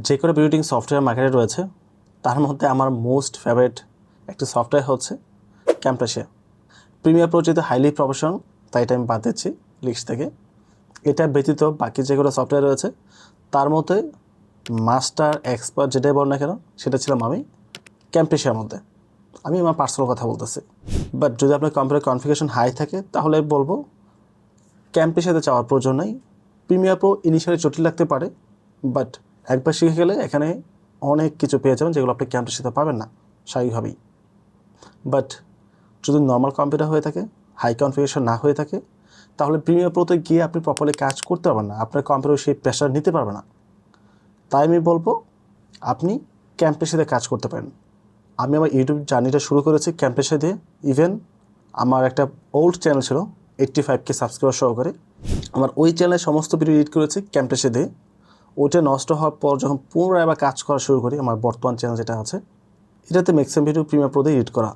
যে কোনো editing software মার্কেটে রয়েছে তার মধ্যে আমার মোস্ট ফেভারিট একটি সফটওয়্যার হচ্ছে ক্যামটাশিয়া। প্রিমিয়ার প্রো যেহেতু হাইলি প্রফেশনাল তাই এটা আমি বাদ দিচ্ছি লিস্ট থেকে। এটা ব্যতীত বাকি যেগুলো সফটওয়্যার রয়েছে তার মধ্যে মাস্টার এক্সপার্ট যেটাই বল না কেন সেটা ছিলাম আমি ক্যামটাশিয়ার মধ্যে। আমি আমার পার্সোনাল কথা বলতেছি। বাট যদি আপনার কম্পিউটার কনফিগারেশন হাই থাকে তাহলে বলবো ক্যামটাশিয়াতে যাওয়ার প্রয়োজন নেই। প্রিমিয়ার প্রো ইনিশিয়ালি জটিল লাগতে পারে, বাট একবার শিখে গেলে এখানে অনেক কিছু পেয়ে যাবেন যেগুলো আপনি ক্যামটাশিয়াতে পাবেন না স্বাভাবিকভাবেই। বাট যদি নর্মাল কম্পিউটার হয়ে থাকে, হাই কনফিগারেশন না হয়ে থাকে, তাহলে প্রিমিয়ার প্রোতে গিয়ে আপনি প্রপারলি কাজ করতে পারবেন না, আপনার কম্পিউটার সেই প্রেশার নিতে পারবে না। তাই আমি বলবো আপনি ক্যামটাশিয়াতে কাজ করতে পারেন। আমি আমার ইউটিউব জার্নিটা শুরু করেছি ক্যামটাশিয়া দিয়ে। ইভেন আমার একটা ওল্ড চ্যানেল ছিল 85K সাবস্ক্রাইবার সহকারে, আমার ওই চ্যানেলে সমস্ত ভিডিও এডিট করেছি ক্যামটাশিয়া দিয়ে। ওইটা নষ্ট হওয়ার পর যখন পুনরায় আবার কাজ করা শুরু করি, আমার বর্তমান চ্যানেল যেটা আছে এটাতে ম্যাক্সিমাম ভিডিও প্রিমিয়ার প্রো দিয়ে এডিট করা।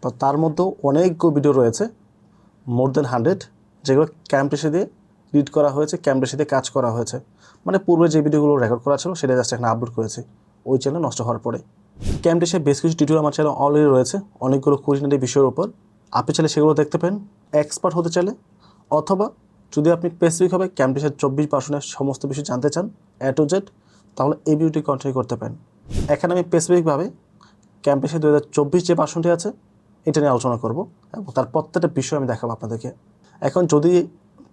তো তার মধ্যেও অনেকগুলো ভিডিও রয়েছে, মোর দেন 100, যেগুলো ক্যামটাশিয়া দিয়ে এডিট করা হয়েছে, ক্যামটাশিয়া দিয়ে কাজ করা হয়েছে। মানে পূর্বে যে ভিডিওগুলো রেকর্ড করা ছিল সেটা জাস্ট এখানে আপলোড করেছি ওই চ্যানেল নষ্ট হওয়ার পরে। ক্যামটাশিয়া বেশ কিছু টিউটোরিয়াল আমার চ্যানেল অলরেডি রয়েছে অনেকগুলো খুঁটিনাটি বিষয়ের উপর। আপনি চাইলে সেগুলো দেখতে পারেন এক্সপার্ট হতে চাইলে, অথবা যদি আপনি স্পেসিফিকভাবে ক্যামটাশিয়ার 24 ভার্সনের সমস্ত বিষয় জানতে চান A to Z, তাহলে এই ভিডিওটি কন্টিনিউ করতে পারেন। এখানে আমি স্পেসিফিকভাবে ক্যামটাশিয়া 2024 যে ভার্সনটি আছে এটা নিয়ে আলোচনা করব এবং তার প্রত্যেকটা বিষয় আমি দেখাবো আপনাদেরকে। এখন যদি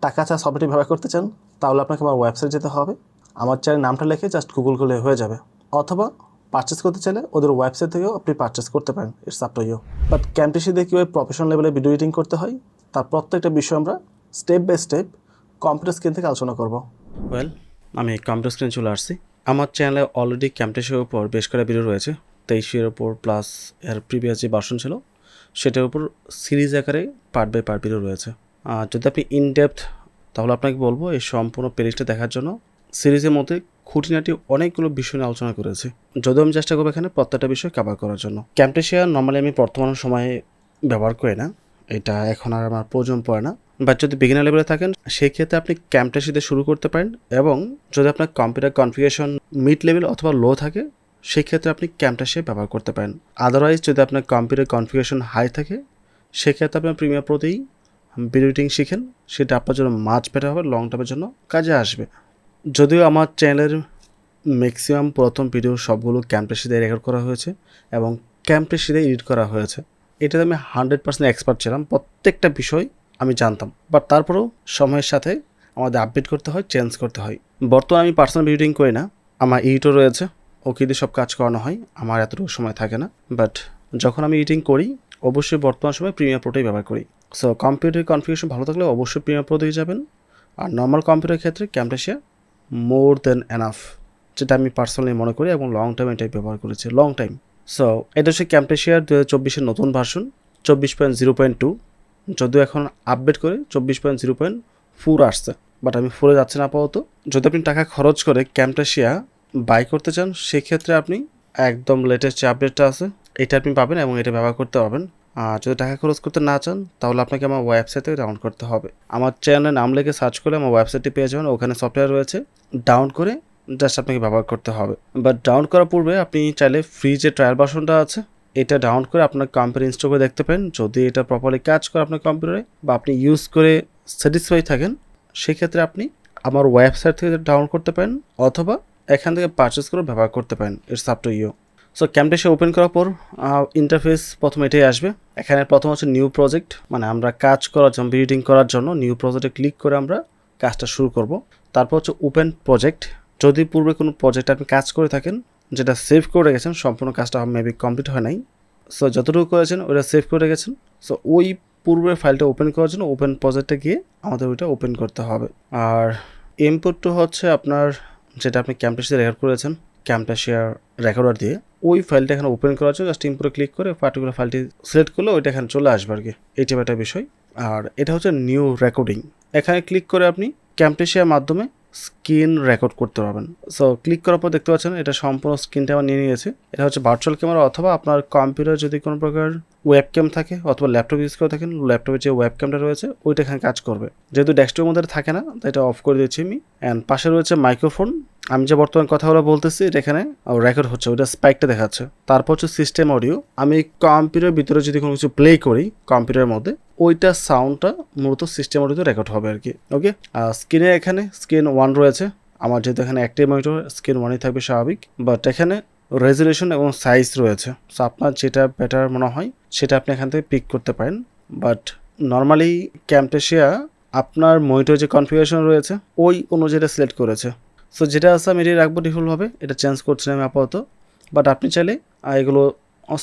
টাকা ছাড়া সফটওয়্যারটি ব্যবহার করতে চান তাহলে আপনাকে আমার ওয়েবসাইট যেতে হবে। আমার চ্যানেল নামটা লিখে জাস্ট গুগল করলে হয়ে যাবে, অথবা পারচেস করতে চাইলে ওদের ওয়েবসাইট থেকেও আপনি পারচেস করতে পারেন। It's up to you. But Camtasia দিয়ে কীভাবে প্রফেশনাল লেভেলে ভিডিও এডিটিং করতে হয় তার প্রত্যেকটা বিষয় আমরা step by step computer screen থেকে আলোচনা করব। ওয়েল, আমি কম্পিউটার স্ক্রিনে চলে আসছি। আমার চ্যানেলে অলরেডি ক্যামটাশিয়ার উপর বেশ কয়েকটা ভিডিও রয়েছে, 23 উপর প্লাস এর প্রিভিয়াস যে ভার্সন ছিল সেটার উপর সিরিজ আকারে পার্ট বাই পার্ট ভিডিও রয়েছে। যদি আপনি ইনডেপথ তাহলে আপনাকে বলবো এই সম্পূর্ণ প্লেলিস্টটা দেখার জন্য। সিরিজের মধ্যে খুঁটিনাটি অনেকগুলো বিষয় নিয়ে আলোচনা করেছি, যদিও আমি চেষ্টা করবো এখানে প্রত্যেকটা বিষয় কভার করার জন্য। ক্যামটাশিয়া নর্মালি আমি বর্তমান সময়ে ব্যবহার করি না, এটা এখন আর আমার প্রয়োজন পড়ে না। বাট যদি বিগিনার লেভেলে থাকেন সেই ক্ষেত্রে আপনি ক্যামটাশিয়াতে শুরু করতে পারেন, এবং যদি আপনার কম্পিউটার কনফিগারেশন মিড লেভেল অথবা লো থাকে সেই ক্ষেত্রে আপনি ক্যামটাশিয়া ব্যবহার করতে পারেন। আদারওয়াইজ যদি আপনার কম্পিউটার কনফিগারেশন হাই থাকে সেক্ষেত্রে আপনার প্রিমিয়ার প্রোতেই ভিডিও এডিটিং শিখেন, সেটা আপনার জন্য মাছ বেটার হবে, লং টার্মের জন্য কাজে আসবে। যদিও আমার চ্যানেলের ম্যাক্সিমাম প্রথম ভিডিও সবগুলো ক্যামটাশিয়া দিয়ে রেকর্ড করা হয়েছে এবং ক্যামটাশিয়া দিয়ে এডিট করা হয়েছে, এটাতে আমি 100% এক্সপার্ট ছিলাম, প্রত্যেকটা বিষয় আমি জানতাম। বাট তারপরেও সময়ের সাথে আমাদের আপডেট করতে হয়, চেঞ্জ করতে হয়। বর্তমানে আমি পার্সোনাল ভিডিও এডিটিং করি না, আমার এডিটর রয়েছে, ওকে দিয়ে সব কাজ করানো হয়, আমার এতটুকু সময় থাকে না। বাট যখন আমি এডিটিং করি অবশ্যই বর্তমান সময় প্রিমিয়ার প্রোটাই ব্যবহার করি। সো কম্পিউটার কনফিগারেশন ভালো থাকলে অবশ্যই প্রিমিয়ার প্রো দিয়ে যাবেন, আর নর্মাল কম্পিউটারের ক্ষেত্রে ক্যামটাশিয়া মোর দেন এনাফ, যেটা আমি পার্সোনালি মনে করি এবং লং টাইম এটাই ব্যবহার করেছি, লং টাইম। সো এটা হচ্ছে ক্যামটাশিয়ার 2024-এর নতুন ভার্সন 24.0.2, যদিও এখন আপডেট করে 24.0.4 আসছে, বাট আমি 4-এ যাচ্ছি না আপাতত। যদি আপনি টাকা খরচ করে ক্যামটাশিয়া বাই করতে চান সেক্ষেত্রে আপনি একদম লেটেস্ট যে আপডেটটা আছে এটা আপনি পাবেন এবং এটা ব্যবহার করতে পারবেন। আর যদি টাকা খরচ করতে না চান তাহলে আপনাকে আমার ওয়েবসাইট থেকে ডাউনলোড করতে হবে। আমার চ্যানেলের নাম লিখে সার্চ করে আমার ওয়েবসাইটটি পেয়ে যাবেন, ওখানে সফটওয়্যার রয়েছে, ডাউনলোড করে জাস্ট আপনাকে ব্যবহার করতে হবে। বাট ডাউনলোড করার পূর্বে আপনি চাইলে ফ্রি যে ট্রায়াল ভার্সনটা আছে এটা ডাউনলোড করে আপনার কম্পিউটার ইনস্টল করে দেখতে পারেন। যদি এটা প্রপারলি কাজ করে আপনার কম্পিউটারে বা আপনি ইউজ করে স্যাটিসফাই থাকেন সেক্ষেত্রে আপনি আমার ওয়েবসাইট থেকে ডাউনলোড করতে পারেন অথবা এখান থেকে পারচেস করে ব্যবহার করতে পারেন। It's up to you. So Camtasia open করার পর ইন্টারফেস প্রথমে এটাই আসবে। এখানে প্রথম হচ্ছে নিউ প্রজেক্ট, মানে আমরা কাজ করার জন্য এডিটিং করার জন্য নিউ প্রজেক্টে ক্লিক করে আমরা কাজটা শুরু করব। তারপর হচ্ছে ওপেন প্রজেক্ট, যদি পূর্বে কোনো প্রজেক্টে আপনি কাজ করে থাকেন যেটা সেভ করে রেখেছেন, সম্পূর্ণ কাজটা মেবি কমপ্লিট হয় নাই, সো যতটুকু করেছেন ওটা সেভ করে রেখেছেন, সো ওই পূর্বের ফাইলটা ওপেন করার জন্য ওপেন প্রজেক্টে গিয়ে আমাদের ওইটা ওপেন করতে হবে। আর ইনপুটটা হচ্ছে আপনার যেটা আপনি ক্যামটাশিয়া রেকর্ড করেছেন ক্যামটাশিয়ার রেকর্ডার দিয়ে, ওই ফাইলটা এখানে ওপেন করার জন্য জাস্ট ইনপুটে ক্লিক করে পার্টিকুলার ফাইলটি সিলেক্ট করলে ওইটা এখানে চলে আসবে আর কি, এই টাইপের একটা বিষয়। আর এটা হচ্ছে নিউ রেকর্ডিং, এখানে ক্লিক করে আপনি ক্যামটাশিয়ার মাধ্যমে স্ক্রিন রেকর্ড করতে পারবেন। সো ক্লিক করার পর দেখতে পাচ্ছেন এটা সম্পূর্ণ স্ক্রিনটা আমার নিয়ে নিয়েছে। এটা হচ্ছে ভার্চুয়াল ক্যামেরা, অথবা আপনার কম্পিউটার যদি কোনো প্রকার ওয়েব ক্যাম থাকে অথবা ল্যাপটপ ইউজ করে থাকেন, ল্যাপটপে যে ওয়েব ক্যামটা রয়েছে ওইটা এখানে কাজ করবে। যেহেতু ডেস্কটপের মধ্যে থাকে না তাই এটা অফ করে দিচ্ছি আমি। অ্যান্ড পাশে রয়েছে মাইক্রোফোন। আমি যে বর্তমান কথাগুলো বলতেছি এটা এখানে রেকর্ড হচ্ছে, ওইটা স্পাইকটা দেখাচ্ছে। তারপর হচ্ছে সিস্টেম অডিও। আমি কম্পিউটারের ভিতরে যদি কোনো কিছু প্লে করি কম্পিউটারের মধ্যে, ওইটা সাউন্ডটা মূলত সিস্টেম অডিওতে রেকর্ড হবে আর কি। ওকে, স্ক্রিনে এখানে স্ক্রিন 1 রয়েছে। আমার যেহেতু এখানে একটাই মনিটর, স্ক্রিন 1ই থাকবে স্বাভাবিক, বাট এখানে রেজলিউশন এবং সাইজ রয়েছে। সো আপনার যেটা বেটার মনে হয় সেটা আপনি এখান থেকে পিক করতে পারেন। বাট নর্মালি ক্যামটেশিয়া আপনার মনিটর যে কনফিগারেশন রয়েছে ওই অনুযায়ী সিলেক্ট করেছে। সো যেটা আছে আমি এটাই রাখবো ডিফল্টভাবে, এটা চেঞ্জ করছি না আমি আপাতত। বাট আপনি চাইলে এগুলো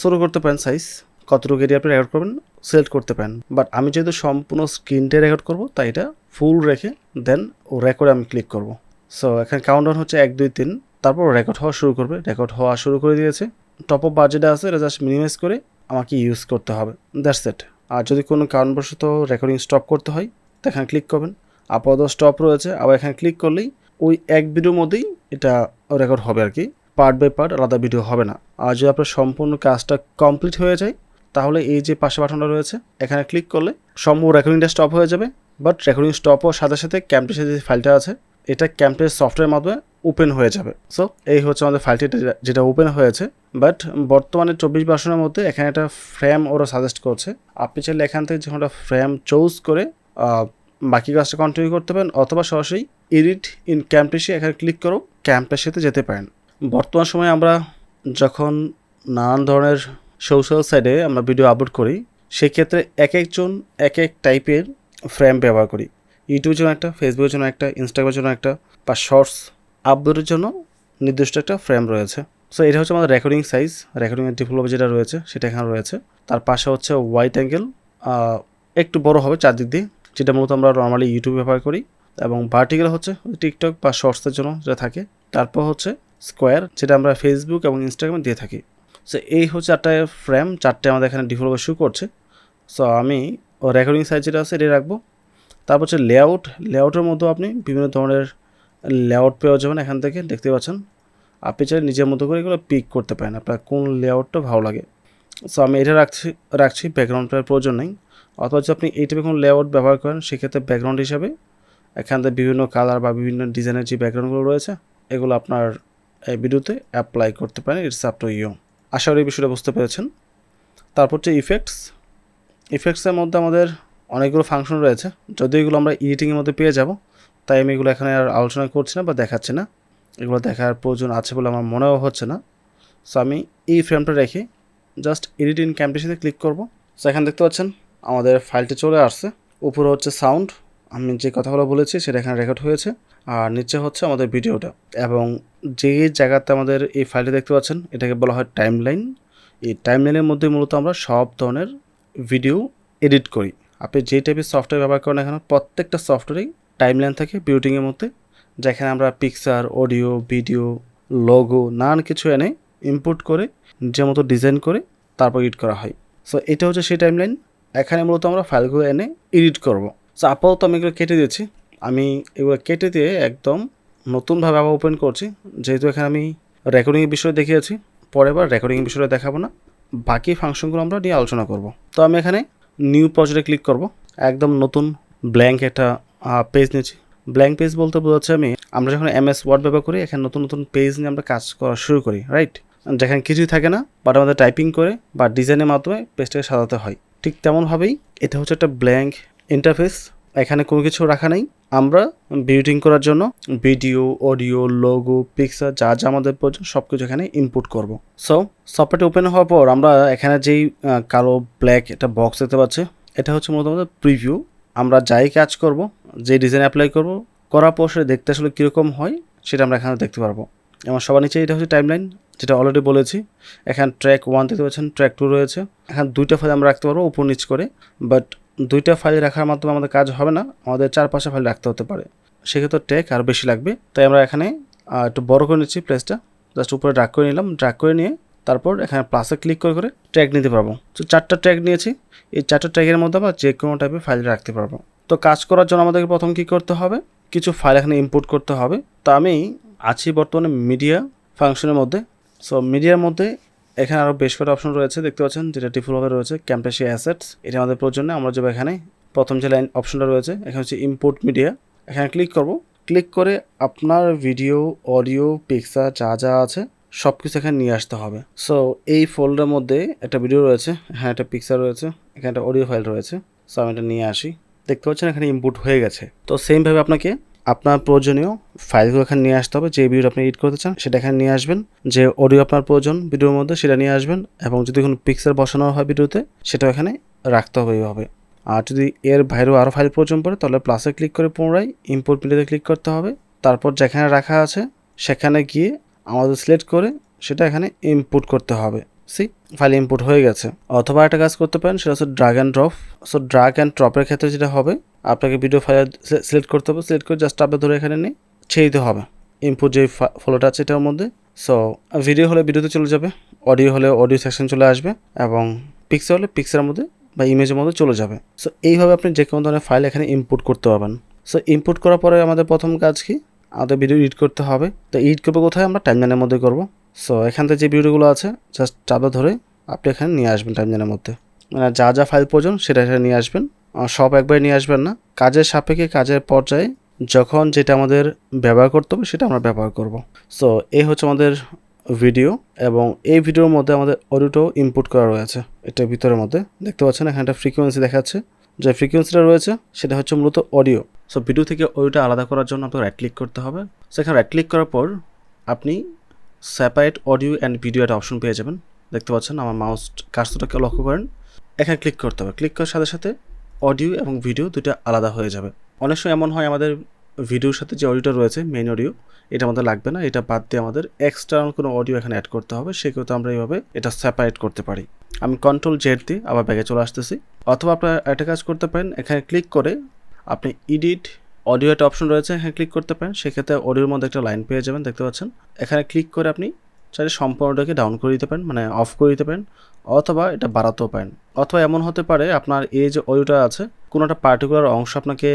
শুরু করতে পারেন, সাইজ কতটুকু এরিয়া আপনি রেকর্ড করবেন সিলেক্ট করতে পারেন। বাট আমি যেহেতু সম্পূর্ণ স্ক্রিনটাই রেকর্ড করবো তাই এটা ফুল রেখে দেন রেকর্ডে আমি ক্লিক করব। সো এখানে কাউন্টডাউন হচ্ছে 1 2 3, তারপর রেকর্ড হওয়া শুরু করবে। রেকর্ড হওয়া শুরু করে দিয়েছে। টপ অফ বার যেটা আছে এটা জাস্ট মিনিমাইজ করে আমাকে ইউজ করতে হবে, দ্যাটস ইট। আর যদি কোনো কারণবশত রেকর্ডিং স্টপ করতে হয় তো এখানে ক্লিক করবেন। আপাতত স্টপ রয়েছে, আবার এখানে ক্লিক করলেই ওই এক ভিডিওর মধ্যেই এটা রেকর্ড হবে আর কি, পার্ট বাই পার্ট আলাদা ভিডিও হবে না। আর যদি আপনার সম্পূর্ণ কাজটা কমপ্লিট হয়ে যায় তাহলে এই যে পাশে বাটনটা রয়েছে এখানে ক্লিক করলে সম্পূর্ণ রেকর্ডিংটা স্টপ হয়ে যাবে। বাট রেকর্ডিং স্টপ হওয়ার সাথে সাথে ক্যামটেসের যে ফাইলটা আছে এটা ক্যামটেস সফটওয়্যারের মাধ্যমে ওপেন হয়ে যাবে। সো এই হচ্ছে আমাদের ফাইলটি যেটা ওপেন হয়েছে। বাট বর্তমানে 24 ভার্সনের মধ্যে এখানে একটা ফ্রেম ওরা সাজেস্ট করছে। আপনি চাইলে এখান থেকে যখন একটা ফ্রেম চুজ করে বাকি কাজটা কন্টিনিউ করতে পারেন, অথবা সরাসরি এডিট ইন ক্যামটেসিয়া এখানে ক্লিক করেও ক্যামটেসিয়াতে যেতে পারেন। বর্তমান সময়ে আমরা যখন নানান ধরনের সোশ্যাল সাইটে আমরা ভিডিও আপলোড করি সেক্ষেত্রে এক একজন এক এক টাইপের ফ্রেম ব্যবহার করি। ইউটিউবের জন্য একটা, ফেসবুকের জন্য একটা, ইনস্টাগ্রামের জন্য একটা, বা শর্টস আপলোডের জন্য নির্দিষ্ট একটা ফ্রেম রয়েছে। সো এটা হচ্ছে আমাদের রেকর্ডিং সাইজ, রেকর্ডিংয়ের ডিফল্ট যেটা রয়েছে সেটা এখানে রয়েছে। তার পাশে হচ্ছে ওয়াইড অ্যাঙ্গেল, একটু বড় হবে চারদিক দিয়ে, যেটা মূলত আমরা নর্মালি ইউটিউব ব্যবহার করি। এবং ভার্টিক্যাল হচ্ছে টিকটক বা শর্টসের জন্য যেটা থাকে। তারপর হচ্ছে স্কোয়ার, যেটা আমরা ফেসবুক এবং ইনস্টাগ্রামে দিয়ে থাকি। সো এই হচ্ছে 4টা ফ্রেম, 4টে আমাদের এখানে ডিফল্টভাবে শো করছে। সো আমি রেকর্ডিং সাইজ যেটা আছে এটাই রাখবো। তারপর হচ্ছে লেআউট। লেআউটের মধ্যেও আপনি বিভিন্ন ধরনের লেআউট পেয়ে যাবেন এখান থেকে, দেখতে পাচ্ছেন। আপনি চাইলে নিজের মতো করে এগুলো পিক করতে পারেন আপনার কোন লেআউটটা ভালো লাগে। সো আমি এটা রাখছি ব্যাকগ্রাউন্ডটার প্রয়োজন নেই। অথবা যদি আপনি এই টাইপের কোনো লেআউট ব্যবহার করেন সেক্ষেত্রে ব্যাকগ্রাউন্ড হিসাবে এখান থেকে বিভিন্ন কালার বা বিভিন্ন ডিজাইনের যে ব্যাকগ্রাউন্ডগুলো রয়েছে এগুলো আপনার এই ভিডিওতে অ্যাপ্লাই করতে পারেন। It's up to you. আশা করি এই বিষয়টা বুঝতে পেরেছেন। তারপর হচ্ছে ইফেক্টসের মধ্যে আমাদের অনেকগুলো ফাংশন রয়েছে, যদিও এগুলো আমরা এডিটিংয়ের মধ্যে পেয়ে যাব, তাই আমি এগুলো এখানে আর আলোচনা করছি না বা দেখাচ্ছি না। এগুলো দেখার প্রয়োজন আছে বলে আমার মনেও হচ্ছে না। সো আমি এই ফ্রেমটা রেখে জাস্ট এডিট ইন ক্যামটেসিয়াতে ক্লিক করব। সো এখানে দেখতে পাচ্ছেন আমাদের ফাইলটি চলে আসছে। উপরে হচ্ছে সাউন্ড, আমি যে কথাগুলো বলেছি সেটা এখানে রেকর্ড হয়েছে। আর নিচে হচ্ছে আমাদের ভিডিওটা, এবং যে জায়গাতে আমাদের এই ফাইলটি দেখতে পাচ্ছেন এটাকে বলা হয় টাইমলাইন। এই টাইমলাইনের মধ্যে মূলত আমরা সব ধরনের ভিডিও এডিট করি। আপনি যে টাইপের সফটওয়্যার ব্যবহার করেন এখানে প্রত্যেকটা সফটওয়্যারেই টাইমলাইন থাকে বিউটিংয়ের মধ্যে, যেখানে আমরা পিকচার, অডিও, ভিডিও, লোগো নানান কিছু এনে ইনপুট করে নিজের মতো ডিজাইন করে তারপর এডিট করা হয়। সো এটা হচ্ছে সেই টাইমলাইন। এখানে মূলত আমরা ফাইলগুলো এনে এডিট করব। সো আপাতত আমি এগুলো কেটে দিয়েছি। আমি এগুলো কেটে দিয়ে একদম নতুনভাবে আবার ওপেন করছি, যেহেতু এখানে আমি রেকর্ডিংয়ের বিষয়ে দেখিয়েছি। পরের বার রেকর্ডিংয়ের বিষয়টা দেখাবো না, বাকি ফাংশনগুলো আমরা নিয়ে আলোচনা করব। তো আমি এখানে নিউ প্রজেক্টে ক্লিক করব। একদম নতুন ব্ল্যাঙ্ক একটা পেজ নিয়েছি। ব্ল্যাঙ্ক পেজ বলতে বোঝাচ্ছে আমরা যখন MS ওয়ার্ড ব্যবহার করি এখানে নতুন নতুন পেজ নিয়ে আমরা কাজ করা শুরু করি, রাইট? যেখানে কিছুই থাকে না, বাট আমাদের টাইপিং করে বা ডিজাইনের মাধ্যমে পেজটাকে সাজাতে হয়। ঠিক তেমনভাবেই এটা হচ্ছে একটা ব্ল্যাঙ্ক ইন্টারফেস। এখানে কোনো কিছু রাখা নেই। আমরা বিউটিং করার জন্য ভিডিও, অডিও, লোগো, পিকচার যা যা আমাদের প্রয়োজন সব কিছু এখানে ইনপুট করব। সো সফটওয়্যারটি ওপেন হওয়ার পর আমরা এখানে যেই কালো ব্ল্যাক একটা বক্স দেখতে পাচ্ছি, এটা হচ্ছে মূলত আমাদের প্রিভিউ। আমরা যাই কাজ করব, যে ডিজাইন অ্যাপ্লাই করব, করার পর সেটা দেখতে আসলে কীরকম হয় সেটা আমরা এখানে দেখতে পারবো। এবং সবার নিচে এটা হচ্ছে টাইমলাইন, যেটা অলরেডি বলেছি। এখানে ট্র্যাক 1 দেখতে পাচ্ছেন, ট্র্যাক 2 রয়েছে। এখানে 2টা ফাইল আমরা রাখতে পারবো উপর নিচ করে, বাট 2টা ফাইল রাখার মাধ্যমে আমাদের কাজ হবে না, আমাদের 4-5টা ফাইল রাখতে হতে পারে। সেক্ষেত্রে ট্র্যাক আরও বেশি লাগবে, তাই আমরা এখানে একটু বড় করে নিচ্ছি প্লেসটা। জাস্ট উপরে ড্র্যাগ করে নিলাম, ড্র্যাগ করে নিয়ে তারপর এখানে প্লাসে ক্লিক করে ট্র্যাক নিতে পারবো। তো 4টা ট্র্যাক নিয়েছি। এই 4টা ট্র্যাকের মধ্যে আমরা যে কোনো টাইপের ফাইল রাখতে পারবো। তো কাজ করার জন্য আমাদেরকে প্রথম কী করতে হবে, কিছু ফাইল এখানে ইম্পোর্ট করতে হবে। তো আমি আছি বর্তমানে মিডিয়া ফাংশনের মধ্যে। সো মিডিয়ার মধ্যে এখানে আরও বেশ কটা অপশন রয়েছে, দেখতে পাচ্ছেন, যেটা ডিফল্টভাবে রয়েছে ক্যামটাশিয়া অ্যাসেটস। এটা আমাদের প্রয়োজনে আমরা যাবো এখানে প্রথম যে লাইন অপশনটা রয়েছে এখানে হচ্ছে ইম্পোর্ট মিডিয়া। এখানে ক্লিক করব। ক্লিক করে আপনার ভিডিও, অডিও, পিকচার যা যা আছে সব কিছু এখানে নিয়ে আসতে হবে। সো এই ফোল্ডারের মধ্যে একটা ভিডিও রয়েছে, হ্যাঁ একটা পিকচার রয়েছে, এখানে একটা অডিও ফাইল রয়েছে। সো আমি এটা নিয়ে আসি, দেখতে পাচ্ছেন এখানে ইনপুট হয়ে গেছে। তো সেমভাবে আপনাকে আপনার প্রয়োজনীয় ফাইলগুলো এখানে নিয়ে আসতে হবে। যে ভিডিও আপনি এডিট করতে চান সেটা এখানে নিয়ে আসবেন, যে অডিও আপনার প্রয়োজন ভিডিওর মধ্যে সেটা নিয়ে আসবেন, এবং যদি কোনো পিকচার বসানো হয় ভিডিওতে সেটাও এখানে রাখতে হবে এইভাবে। আর যদি এর বাইরেও আরও ফাইল প্রয়োজন পড়ে তাহলে প্লাসে ক্লিক করে পুনরায় ইম্পোর্ট মিডিয়াতে ক্লিক করতে হবে। তারপর যেখানে রাখা আছে সেখানে গিয়ে আমাদের সিলেক্ট করে সেটা এখানে ইম্পোর্ট করতে হবে। ফাইল ইম্পোর্ট হয়ে গেছে। অথবা একটা কাজ করতে পারেন, সেটা হচ্ছে drag and drop. So drag and ড্রপের ক্ষেত্রে যেটা হবে, আপনাকে ভিডিও ফাইল সিলেক্ট করতে হবে, সিলেক্ট করে জাস্ট আপনি ধরে এখানে নিয়ে ছেড়ে দিতে হবে ইনপুট যে ফলোটা আছে এটার মধ্যে। সো ভিডিও হলে ভিডিওতে চলে যাবে, অডিও হলে অডিও সেকশন চলে আসবে, এবং পিকচার হলে পিকচারের মধ্যে বা ইমেজের মধ্যে চলে যাবে। সো এইভাবে আপনি যে কোনো ধরনের ফাইল এখানে ইনপুট করতে পারবেন। সো ইনপুট করার পরে আমাদের প্রথম কাজ কি, আমাদের ভিডিও এডিট করতে হবে। তো এডিট করবো কোথায়, আমরা টাইমলাইনের মধ্যে করবো। সো এখান থেকে যে ভিডিওগুলো আছে জাস্ট চাপা ধরে আপনি এখানে নিয়ে আসবেন টাইমলাইনের মধ্যে, মানে যা যা ফাইল প্রয়োজন সেটা এখানে নিয়ে আসবেন। সব একবারে নিয়ে আসবেন না, কাজের সাপেক্ষে কাজের পর্যায়ে যখন যেটা আমাদের ব্যবহার করতে হবে সেটা আমরা ব্যবহার করব। সো এই হচ্ছে আমাদের ভিডিও, এবং এই ভিডিওর মধ্যে আমাদের অডিওটাও ইনপুট করা রয়েছে এটার ভিতরের মধ্যে। দেখতে পাচ্ছেন এখানে একটা ফ্রিকোয়েন্সি দেখাচ্ছে, যে ফ্রিকোয়েন্সিটা রয়েছে সেটা হচ্ছে মূলত অডিও। সো ভিডিও থেকে অডিওটা আলাদা করার জন্য আপনাকে রাইট ক্লিক করতে হবে। সেখানে রাইট ক্লিক করার পর আপনি সেপারেট অডিও অ্যান্ড ভিডিও একটা অপশন পেয়ে যাবেন। দেখতে পাচ্ছেন আমার মাউস কার্সরটাকে লক্ষ্য করেন, এখানে ক্লিক করতে হবে। ক্লিক করার সাথে সাথে অডিও এবং ভিডিও দুটো আলাদা হয়ে যাবে। অনেক সময় এমন হয় আমাদের ভিডিওর সাথে যে অডিওটা রয়েছে মেইন অডিও, এটা আমাদের লাগবে না, এটা বাদ দিয়ে আমাদের এক্সটার্নাল কোনো অডিও এখানে অ্যাড করতে হবে। সেক্ষেত্রে আমরা এইভাবে এটা সেপারেট করতে পারি। আমি কন্ট্রোল জেড দিয়ে আবার ব্যাগে চলে আসতেছি। অথবা আপনারা একটা কাজ করতে পারেন, এখানে ক্লিক করে আপনি এডিট অডিও একটা অপশন রয়েছে, এখানে ক্লিক করতে পারেন। সেক্ষেত্রে অডিওর মধ্যে একটা লাইন পেয়ে যাবেন, দেখতে পাচ্ছেন। এখানে ক্লিক করে আপনি চাইলে সম্পূর্ণটাকে ডাউন করে দিতে পারেন, মানে অফ করে দিতে পারেন, অথবা এটা বাড়াতেও পারেন। অথবা এমন হতে পারে আপনার এই যে অডিওটা আছে কোনো একটা পার্টিকুলার অংশ আপনাকে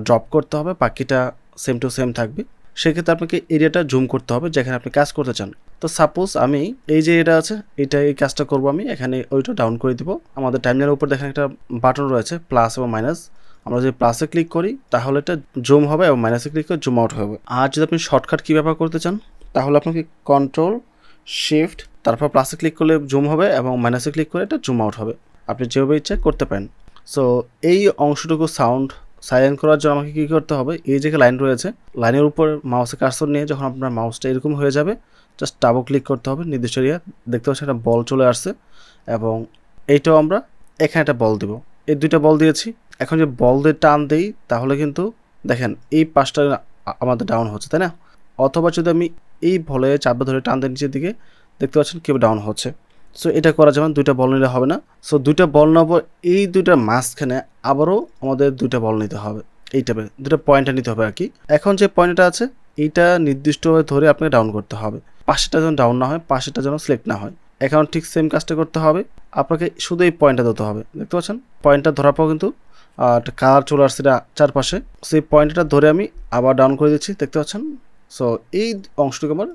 ড্রপ করতে হবে, বাকিটা সেম টু সেম থাকবে। সেক্ষেত্রে আপনাকে এরিয়াটা জুম করতে হবে যেখানে আপনি কাজ করতে চান। তো সাপোজ আমি এই যে এটা আছে এই কাজটা করব, আমি এখানে ওইটা ডাউন করে দিব। আমাদের টাইমলাইনের উপর দেখেন একটা বাটন রয়েছে প্লাস এবং মাইনাস, আমরা যদি প্লাসে ক্লিক করি তাহলে এটা জুম হবে, এবং মাইনাসে ক্লিক করে জুম আউট হবে। আর যদি আপনি শর্টকাট কী ব্যবহার করতে চান তাহলে আপনাকে কন্ট্রোল শিফট তারপর প্লাসে ক্লিক করলে জুম হবে, এবং মাইনাসে ক্লিক করে এটা জুম আউট হবে। আপনি যেভাবে ইচ্ছা করতে পারেন। সো এই অংশটুকু সাউন্ড সাইলেন্ট করার জন্য আমাকে কী করতে হবে, এই যে লাইন রয়েছে লাইনের উপর মাউসে কার্সর নিয়ে যখন আপনার মাউসটা এরকম হয়ে যাবে জাস্ট ডাবল ক্লিক করতে হবে নির্দিষ্ট এরিয়া। দেখতে পাচ্ছি একটা বল চলে আসছে, এবং এইটাও আমরা এখানে একটা বল দেবো। এই দুইটা বল দিয়েছি। এখন যে বল দিয়ে টান দিই তাহলে কিন্তু দেখেন এই পাশটা আমাদের ডাউন হচ্ছে, তাই না? অথবা যদি আমি এই বলে চাপে ধরে টান দিই নিচের দিকে, দেখতে পাচ্ছেন কীভাবে ডাউন হচ্ছে। সো এটা করা যাবে, দুইটা বল নিলে হবে না। সো দুইটা বল নেওয়ার পর এই দুইটার মাঝখানে আবারও আমাদের দুইটা বল নিতে হবে, এই টাইপের দুটো পয়েন্টটা নিতে হবে আর কি। এখন যে পয়েন্টটা আছে এইটা নির্দিষ্টভাবে ধরে আপনাকে ডাউন করতে হবে, পাশেটা যেন ডাউন না হয়, পাশেটা যেন সিলেক্ট না হয়। এখন ঠিক সেম কাজটা করতে হবে, আপনাকে শুধু এই পয়েন্টটা ধরতে হবে। দেখতে পাচ্ছেন পয়েন্টটা ধরার পর কিন্তু একটা কালার চলে আসছে চারপাশে। সেই পয়েন্টটা ধরে আমি আবার ডাউন করে দিচ্ছি, দেখতে পাচ্ছেন। সো এই অংশটুকু আমার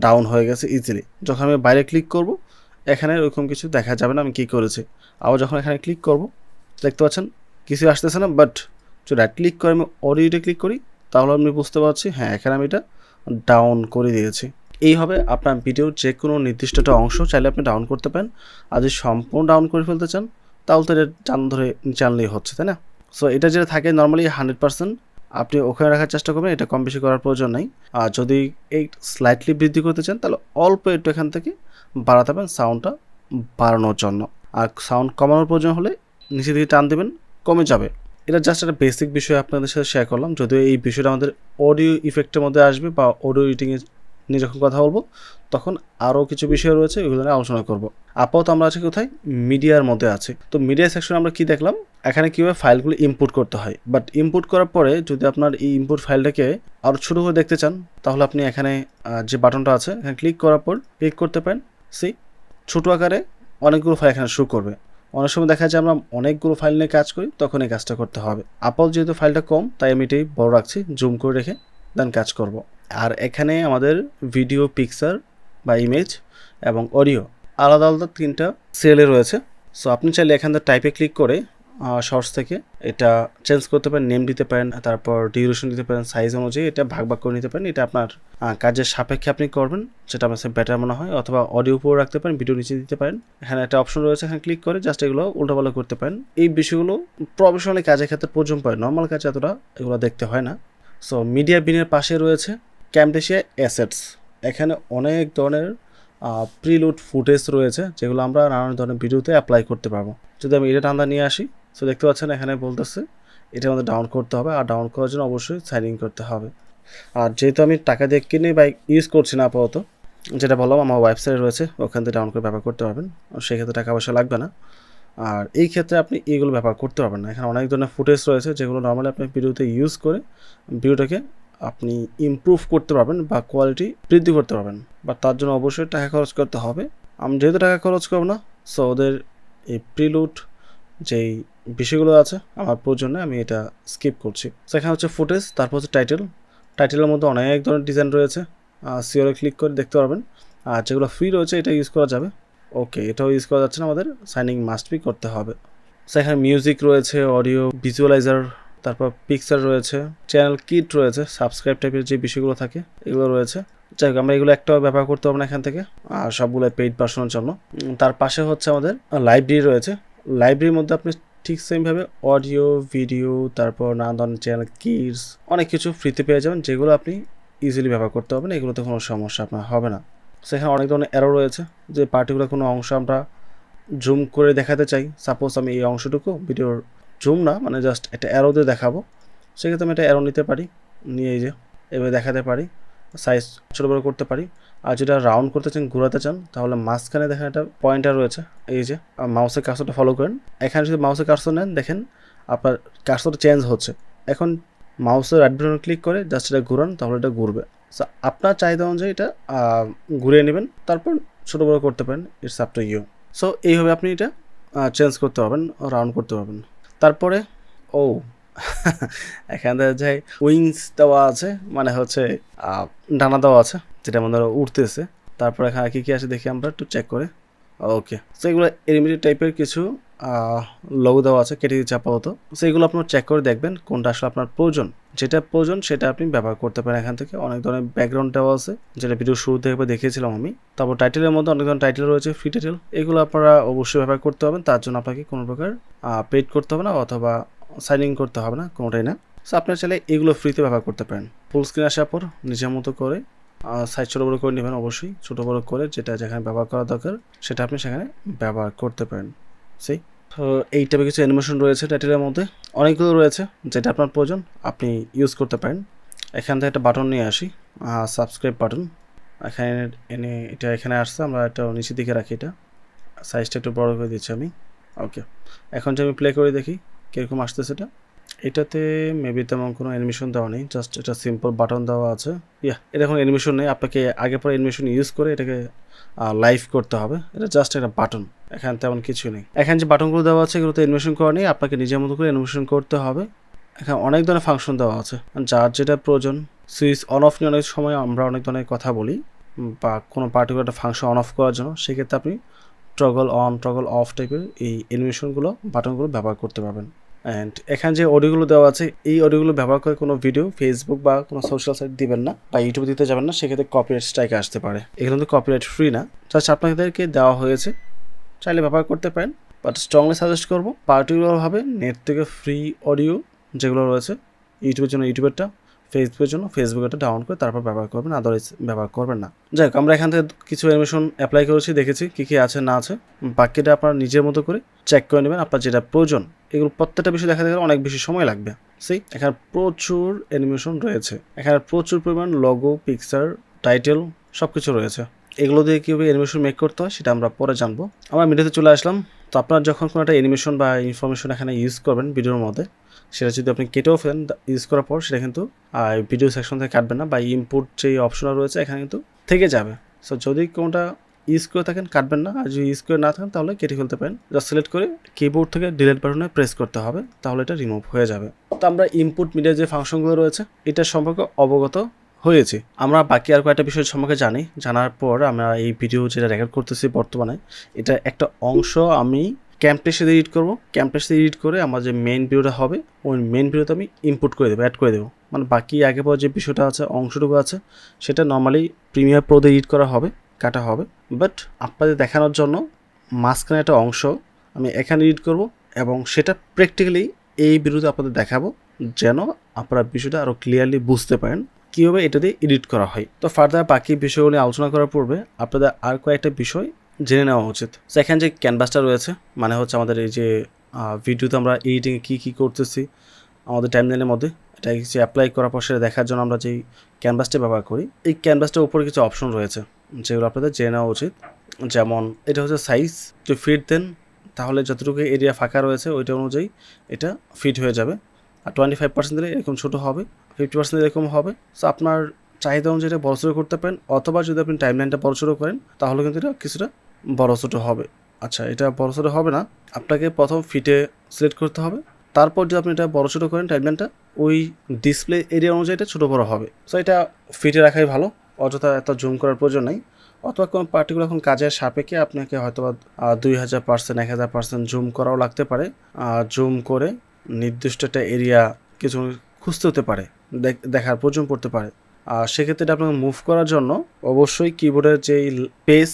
ডাউন হয়ে গেছে ইজিলি। যখন আমি বাইরে ক্লিক করব এখানে ওরকম কিছু দেখা যাবে না আমি কী করেছি। আবার যখন এখানে ক্লিক করব দেখতে পাচ্ছেন কিছু আসতেছে না, বাট যদি রাইট ক্লিক করে আমি অডিওতে ক্লিক করি তাহলে আমি বুঝতে পারছি হ্যাঁ এখানে আমি এটা ডাউন করে দিয়েছি। এইভাবে আপনার ভিডিওর যে কোনো নির্দিষ্ট একটা অংশ চাইলে আপনি ডাউন করতে পারেন। আর যদি সম্পূর্ণ ডাউন করে ফেলতে চান তাহলে তো এটা টান ধরে নিচে আনলেই হচ্ছে, তাই না? সো এটা যেটা থাকে নর্মালি 100% আপনি ওখানে রাখার চেষ্টা করবেন, এটা কম বেশি করার প্রয়োজন নেই। আর যদি এই স্লাইটলি বৃদ্ধি করতে চান তাহলে অল্প একটু এখান থেকে বাড়াতে পারেন সাউন্ডটা বাড়ানোর জন্য। আর সাউন্ড কমানোর প্রয়োজন হলে নিচে দিকে টান দেবেন, কমে যাবে। এটা জাস্ট একটা বেসিক বিষয় আপনাদের সাথে শেয়ার করলাম, যদিও এই বিষয়টা আমাদের অডিও ইফেক্টের মধ্যে আসবে বা অডিও এডিটিংয়ে নিয়ে যখন কথা বলবো তখন আরও কিছু বিষয় রয়েছে ওইগুলো নিয়ে আলোচনা করবো। আপাতত আমরা আছি কোথায়, মিডিয়ার মধ্যে আছে। তো মিডিয়া সেকশনে আমরা কি দেখলাম, এখানে কীভাবে ফাইলগুলো ইম্পোর্ট করতে হয়। বাট ইম্পোর্ট করার পরে যদি আপনার এই ইম্পোর্ট ফাইলটাকে আরও ছোটো করে দেখতে চান তাহলে আপনি এখানে যে বাটনটা আছে এখানে ক্লিক করার পর ক্লিক করতে পারেন। ছোটো আকারে অনেকগুলো ফাইল এখানে শো করবে, অনেক সময় দেখা যায় আমরা অনেকগুলো ফাইল নিয়ে কাজ করি, তখন এই কাজটা করতে হবে। আপাতত যেহেতু ফাইলটা কম, তাই আমি এটাই বড় রাখছি, জুম করে রেখে দেন কাজ করব। আর এখানে আমাদের ভিডিও, পিকচার বা ইমেজ এবং অডিও আলাদা আলাদা 3টা সেলে রয়েছে। সো আপনি চাইলে এখান থেকে টাইপে ক্লিক করে শর্টস থেকে এটা চেঞ্জ করতে পারেন, নেম দিতে পারেন, তারপর ডিউরেশন দিতে পারেন, সাইজ অনুযায়ী এটা ভাগ ভাগ করে নিতে পারেন। এটা আপনার কাজের সাপেক্ষে আপনি করবেন, যেটা আমার কাছে বেটার মনে হয়। অথবা অডিও উপরে রাখতে পারেন, ভিডিও নিচে দিতে পারেন। এখানে একটা অপশন রয়েছে, এখানে ক্লিক করে জাস্ট এগুলো উল্টাপাল্টা করতে পারেন। এই বিষয়গুলো প্রফেশনালি কাজের ক্ষেত্রে প্রয়োজন পড়ে, নর্মাল কাজে এতটা এগুলো দেখতে হয় না। সো মিডিয়া বিনের পাশে রয়েছে ক্যামটেশিয়া অ্যাসেটস। এখানে অনেক ধরনের প্রিলুড ফুটেজ রয়েছে, যেগুলো আমরা নানান ধরনের ভিডিওতে অ্যাপ্লাই করতে পারবো। যদি আমি এটা টান্দা নিয়ে আসি, সো দেখতে পাচ্ছেন এখানে বলতেছে এটা আমাদের ডাউন করতে হবে, আর ডাউন করার জন্য অবশ্যই সাইন ইন করতে হবে। আর যেহেতু আমি টাকা দিয়ে কিনে বা ইউজ করছি না আপাতত, যেটা বললাম আমার ওয়েবসাইট রয়েছে, ওখান থেকে ডাউন করে ব্যবহার করতে পারবেন, সেক্ষেত্রে টাকা পয়সা লাগবে না। আর এই ক্ষেত্রে আপনি এইগুলো ব্যবহার করতে পারবেন না। এখানে অনেক ধরনের ফুটেজ রয়েছে, যেগুলো নর্মালি আপনি ভিডিওতে ইউজ করে ভিডিওটাকে আপনি ইমপ্রুভ করতে পারবেন বা কোয়ালিটি বৃদ্ধি করতে পারবেন, বা তার জন্য অবশ্যই টাকা খরচ করতে হবে। আমি যেহেতু টাকা খরচ করব না, সো ওদের এই প্রিলুড যেই বিষয়গুলো আছে আমার প্রয়োজনে আমি এটা স্কিপ করছি। সেখানে হচ্ছে ফুটেজ, তারপর হচ্ছে টাইটেলের মধ্যে অনেক ধরনের ডিজাইন রয়েছে, সিওরে ক্লিক করে দেখতে পারবেন। আর যেগুলো ফ্রি রয়েছে এটা ইউজ করা যাবে। ওকে, এটাও ইউজ করা যাচ্ছে না, আমাদের সাইনিং মাস্ট বি করতে হবে। সেখানে মিউজিক রয়েছে, অডিও, ভিজুয়ালাইজার, তারপর পিকচার রয়েছে, চ্যানেল কিট রয়েছে, সাবস্ক্রাইব টাইপের যে বিষয়গুলো থাকে এগুলো রয়েছে। যাই হোক, আমরা এগুলো একটাও ব্যবহার করতে পারবো না এখান থেকে, আর সবগুলো পেইড ভার্সনের জন্য। তার পাশে হচ্ছে আমাদের লাইব্রেরি রয়েছে। লাইব্রেরির মধ্যে আপনি ঠিক সেমভাবে অডিও, ভিডিও, তারপর নানা ধরনের চ্যানেল কিটস অনেক কিছু ফ্রিতে পেয়ে যাবেন, যেগুলো আপনি ইজিলি ব্যবহার করতে পারবেন, এগুলোতে কোনো সমস্যা আপনার হবে না। সেখানে অনেক ধরনের অ্যারো রয়েছে, যে পার্টিকুলার কোনো অংশ আমরা জুম করে দেখাতে চাই, সাপোজ আমি এই অংশটুকু ভিডিওর জুম না, মানে জাস্ট একটা অ্যারো দিয়ে দেখাবো, সেক্ষেত্রে আমি একটা অ্যারো নিতে পারি, নিয়ে এই যে এভাবে দেখাতে পারি, সাইজ ছোটো বড়ো করতে পারি। আর যেটা রাউন্ড করতে চান, ঘোরাতে চান, তাহলে মাঝখানে দেখেন একটা পয়েন্টার রয়েছে, এই যে মাউসের কার্সরটা ফলো করেন। এখানে যদি মাউসের কার্সর নেন, দেখেন আপনার কার্সরটা চেঞ্জ হচ্ছে। এখন মাউসের রাইট বাটন ক্লিক করে জাস্ট এটা ঘুরান, তাহলে এটা ঘুরবে। সো আপনার চাহিদা অনুযায়ী এটা ঘুরিয়ে নেবেন, তারপর ছোটো বড়ো করতে পারেন, it's up to you. So এইভাবে আপনি এটা চেঞ্জ করতে পারবেন, রাউন্ড করতে পারবেন। তারপরে এখানে দেখা যায় উইংস দেওয়া আছে, মানে হচ্ছে ডানা দেওয়া আছে, যেটা আমাদের উঠতেছে। তারপর এখানে কী কী আছে দেখি আমরা একটু চেক করে। ওকে, সো এগুলো এনিমেটেড টাইপের কিছু লোগো দেওয়া আছে, কেটে দিচ্ছে আপাতত। সো এগুলো আপনার চেক করে দেখবেন কোনটা আসলে আপনার প্রয়োজন। যেটা প্রয়োজন সেটা আপনি ব্যবহার করতে পারেন। এখান থেকে অনেক ধরনের ব্যাকগ্রাউন্ড দেওয়া আছে, যেটা ভিডিও শুরু থেকে দেখিয়েছিলাম আমি। তারপর টাইটেলের মধ্যে অনেক ধরনের টাইটেল রয়েছে, ফ্রি টাইটেল, এগুলো আপনারা অবশ্যই ব্যবহার করতে হবেন। তার জন্য আপনাকে কোনো প্রকার পেড করতে হবে না, অথবা সাইন ইন করতে হবে না, কোনোটাই না। সো আপনারা চাইলে এগুলো ফ্রিতে ব্যবহার করতে পারেন। ফুল স্ক্রিন আসার পর নিজের মতো করে সাইজ ছোটো বড়ো করে নেবেন, অবশ্যই ছোটো বড়ো করে, যেটা যেখানে ব্যবহার করা দরকার সেটা আপনি সেখানে ব্যবহার করতে পারেন। সেই তো এই টাইপের কিছু অ্যানিমেশন রয়েছে টাইটেলের মধ্যে, অনেকগুলো রয়েছে, যেটা আপনার প্রয়োজন আপনি ইউজ করতে পারেন। এখান থেকে একটা বাটন নিয়ে আসি, সাবস্ক্রাইব বাটন। এখানে এটা এখানে আসছে, আমরা একটা নিচের দিকে রাখি, এটা সাইজটা একটু বড় করে দিচ্ছি আমি। ওকে, এখন যে আমি প্লে করে দেখি কীরকম আসতেছে এটা। এটাতে মেবি তেমন কোনো অ্যানিমেশন দেওয়া নেই, জাস্ট এটা সিম্পল বাটন দেওয়া আছে। এটা কোনো অ্যানিমেশন নেই, আপনাকে আগে পরে অ্যানিমেশন ইউজ করে এটাকে লাইভ করতে হবে। এটা জাস্ট একটা বাটন, এখানে তেমন কিছু নেই। এখানে যে বাটনগুলো দেওয়া আছে এগুলোতে অ্যানিমেশন করা নেই, আপনাকে নিজের মতো করে অ্যানিমেশন করতে হবে। এখানে অনেক ধরনের ফাংশন দেওয়া আছে, যার যেটা প্রয়োজন। সুইচ অন অফ নিয়ে অনেক সময় আমরা অনেক ধরনের কথা বলি, বা কোনো পার্টিকুলার একটা ফাংশন অন অফ করার জন্য, সেক্ষেত্রে আপনি টগল অন, টগল অফ টাইপের এই অ্যানিমেশনগুলো, বাটনগুলো ব্যবহার করতে পারবেন। অ্যান্ড এখানে যে অডিওগুলো দেওয়া আছে, এই অডিওগুলো ব্যবহার করে কোনো ভিডিও ফেসবুক বা কোনো সোশ্যাল সাইট দিবেন না, বা ইউটিউবে দিতে যাবেন না, সেক্ষেত্রে কপিরাইট স্ট্রাইক আসতে পারে। এগুলো কিন্তু কপিরাইট ফ্রি না, জাস্ট আপনাদেরকে দেওয়া হয়েছে, চাইলে ব্যবহার করতে পারেন। বাট স্ট্রংলি সাজেস্ট করবো পার্টিকুলারভাবে নেট থেকে ফ্রি অডিও যেগুলো রয়েছে, ইউটিউবের জন্য ইউটিউবেরটা, ফেসবুকের জন্য ফেসবুকেরটা ডাউন করে তারপর ব্যবহার করবেন, আদারওয়াইজ ব্যবহার করবেন না। যাই হোক, আমরা এখান থেকে কিছু অ্যানিমেশন অ্যাপ্লাই করেছি, দেখেছি কী কী আছে না আছে। বাকিটা আপনার নিজের মতো করে চেক করে নেবেন, আপনার যেটা প্রয়োজন। এগুলো প্রত্যেকটা বিষয় দেখাতে গেলে অনেক বেশি সময় লাগবে। এখানে প্রচুর অ্যানিমেশন রয়েছে, এখানে প্রচুর পরিমাণ লোগো, পিকচার, টাইটেল সব কিছু রয়েছে। এগুলো দিয়ে কীভাবে অ্যানিমেশন মেক করতে হয় সেটা আমরা পরে জানবো। আমরা ভিডিওতে চলে আসলাম। তো আপনার যখন কোনো একটা অ্যানিমেশন বা ইনফরমেশন এখানে ইউজ করবেন ভিডিওর মধ্যে, সেটা যদি আপনি কেটেও ফেলেন ইউজ করার পর, সেটা কিন্তু ভিডিও সেকশন থেকে কাটবেন না, বা ইনপুট যেই অপশন রয়েছে এখানে কিন্তু থেকে যাবে। সো যদি কোনোটা ইউজ করে থাকেন কাটবেন না, আর যদি ইউজ করে না থাকেন তাহলে কেটে ফেলতে পারেন। জাস্ট সিলেক্ট করে কিবোর্ড থেকে ডিলিট বাটনে প্রেস করতে হবে, তাহলে এটা রিমুভ হয়ে যাবে। তো আমরা ইনপুট মিডিয়ার যে ফাংশনগুলো রয়েছে এটা সম্পর্কে অবগত হয়েছি। আমরা বাকি আর কয়েকটা বিষয় সম্পর্কে জানি, জানার পর আমরা এই ভিডিও যেটা রেকর্ড করতেছি বর্তমানে, এটা একটা অংশ আমি ক্যাম্পটেসে এডিট করব। ক্যাম্পটেসে এডিট করে আমার যে মেইন ভিডিওটা হবে ওই মেইন ভিডিওতে আমি ইনপুট করে দেবো, অ্যাড করে দেবো। মানে বাকি আগে পর যে বিষয়টা আছে, অংশটুকু আছে, সেটা নর্মালি প্রিমিয়ার প্রোতে এডিট করা হবে, কাটা হবে। বাট আপনাদের দেখানোর জন্য মাঝখানে একটা অংশ আমি এখানে এডিট করব এবং সেটা প্র্যাকটিক্যালি এই ভিডিওতে আপনাদের দেখাবো, যেন আপনারা বিষয়টা আরও ক্লিয়ারলি বুঝতে পারেন কীভাবে এটা দিয়ে এডিট করা হয়। তো ফার্দার বাকি বিষয়গুলি আলোচনা করার পূর্বে আপনাদের আর কয়েকটা বিষয় জেনে নেওয়া উচিত। তো এখানে যে ক্যানভাসটা রয়েছে, মানে হচ্ছে আমাদের এই যে ভিডিওতে আমরা এডিটিংয়ে কী করতেছি আমাদের টাইমলাইনের মধ্যে, এটা কিছু অ্যাপ্লাই করার পর সেটা দেখার জন্য আমরা যেই ক্যানভাসটা ব্যবহার করি, এই ক্যানভাসটার উপরে কিছু অপশন রয়েছে যেগুলো আপনাদের জেনে নেওয়া উচিত। যেমন এটা হচ্ছে সাইজ, যদি ফিট দেন তাহলে যতটুকু এরিয়া ফাঁকা রয়েছে ওইটা অনুযায়ী এটা ফিট হয়ে যাবে। আর 25% দিলে এরকম ছোটো হবে, 50% এরকম হবে। সো আপনার চাহিদা অনুযায়ী এটা বড় ছোটো করতে পারেন, অথবা যদি আপনি টাইমলাইনটা বড় ছোটো করেন তাহলে কিন্তু এটা কিছুটা বড় ছোটো হবে। আচ্ছা, এটা বড় ছোটো হবে না, আপনাকে প্রথম ফিটে সিলেক্ট করতে হবে, তারপর যদি আপনি এটা বড় ছোটো করেন টাইমলাইনটা ওই ডিসপ্লে এরিয়া অনুযায়ী এটা ছোটো বড় হবে। সো এটা ফিটে রাখাই ভালো, অযথা এত জুম করার প্রয়োজন নেই। অথবা কোনো পার্টিকুলার এখন কাজের সাপেক্ষে আপনাকে হয়তো 2000%, 1000% জুম করাও লাগতে পারে। জুম করে নির্দিষ্ট একটা এরিয়া কিছু খুঁজতে হতে পারে, দেখার প্রয়োজন পড়তে পারে। আর সেক্ষেত্রে এটা আপনাকে মুভ করার জন্য অবশ্যই কিবোর্ডের যেই পেস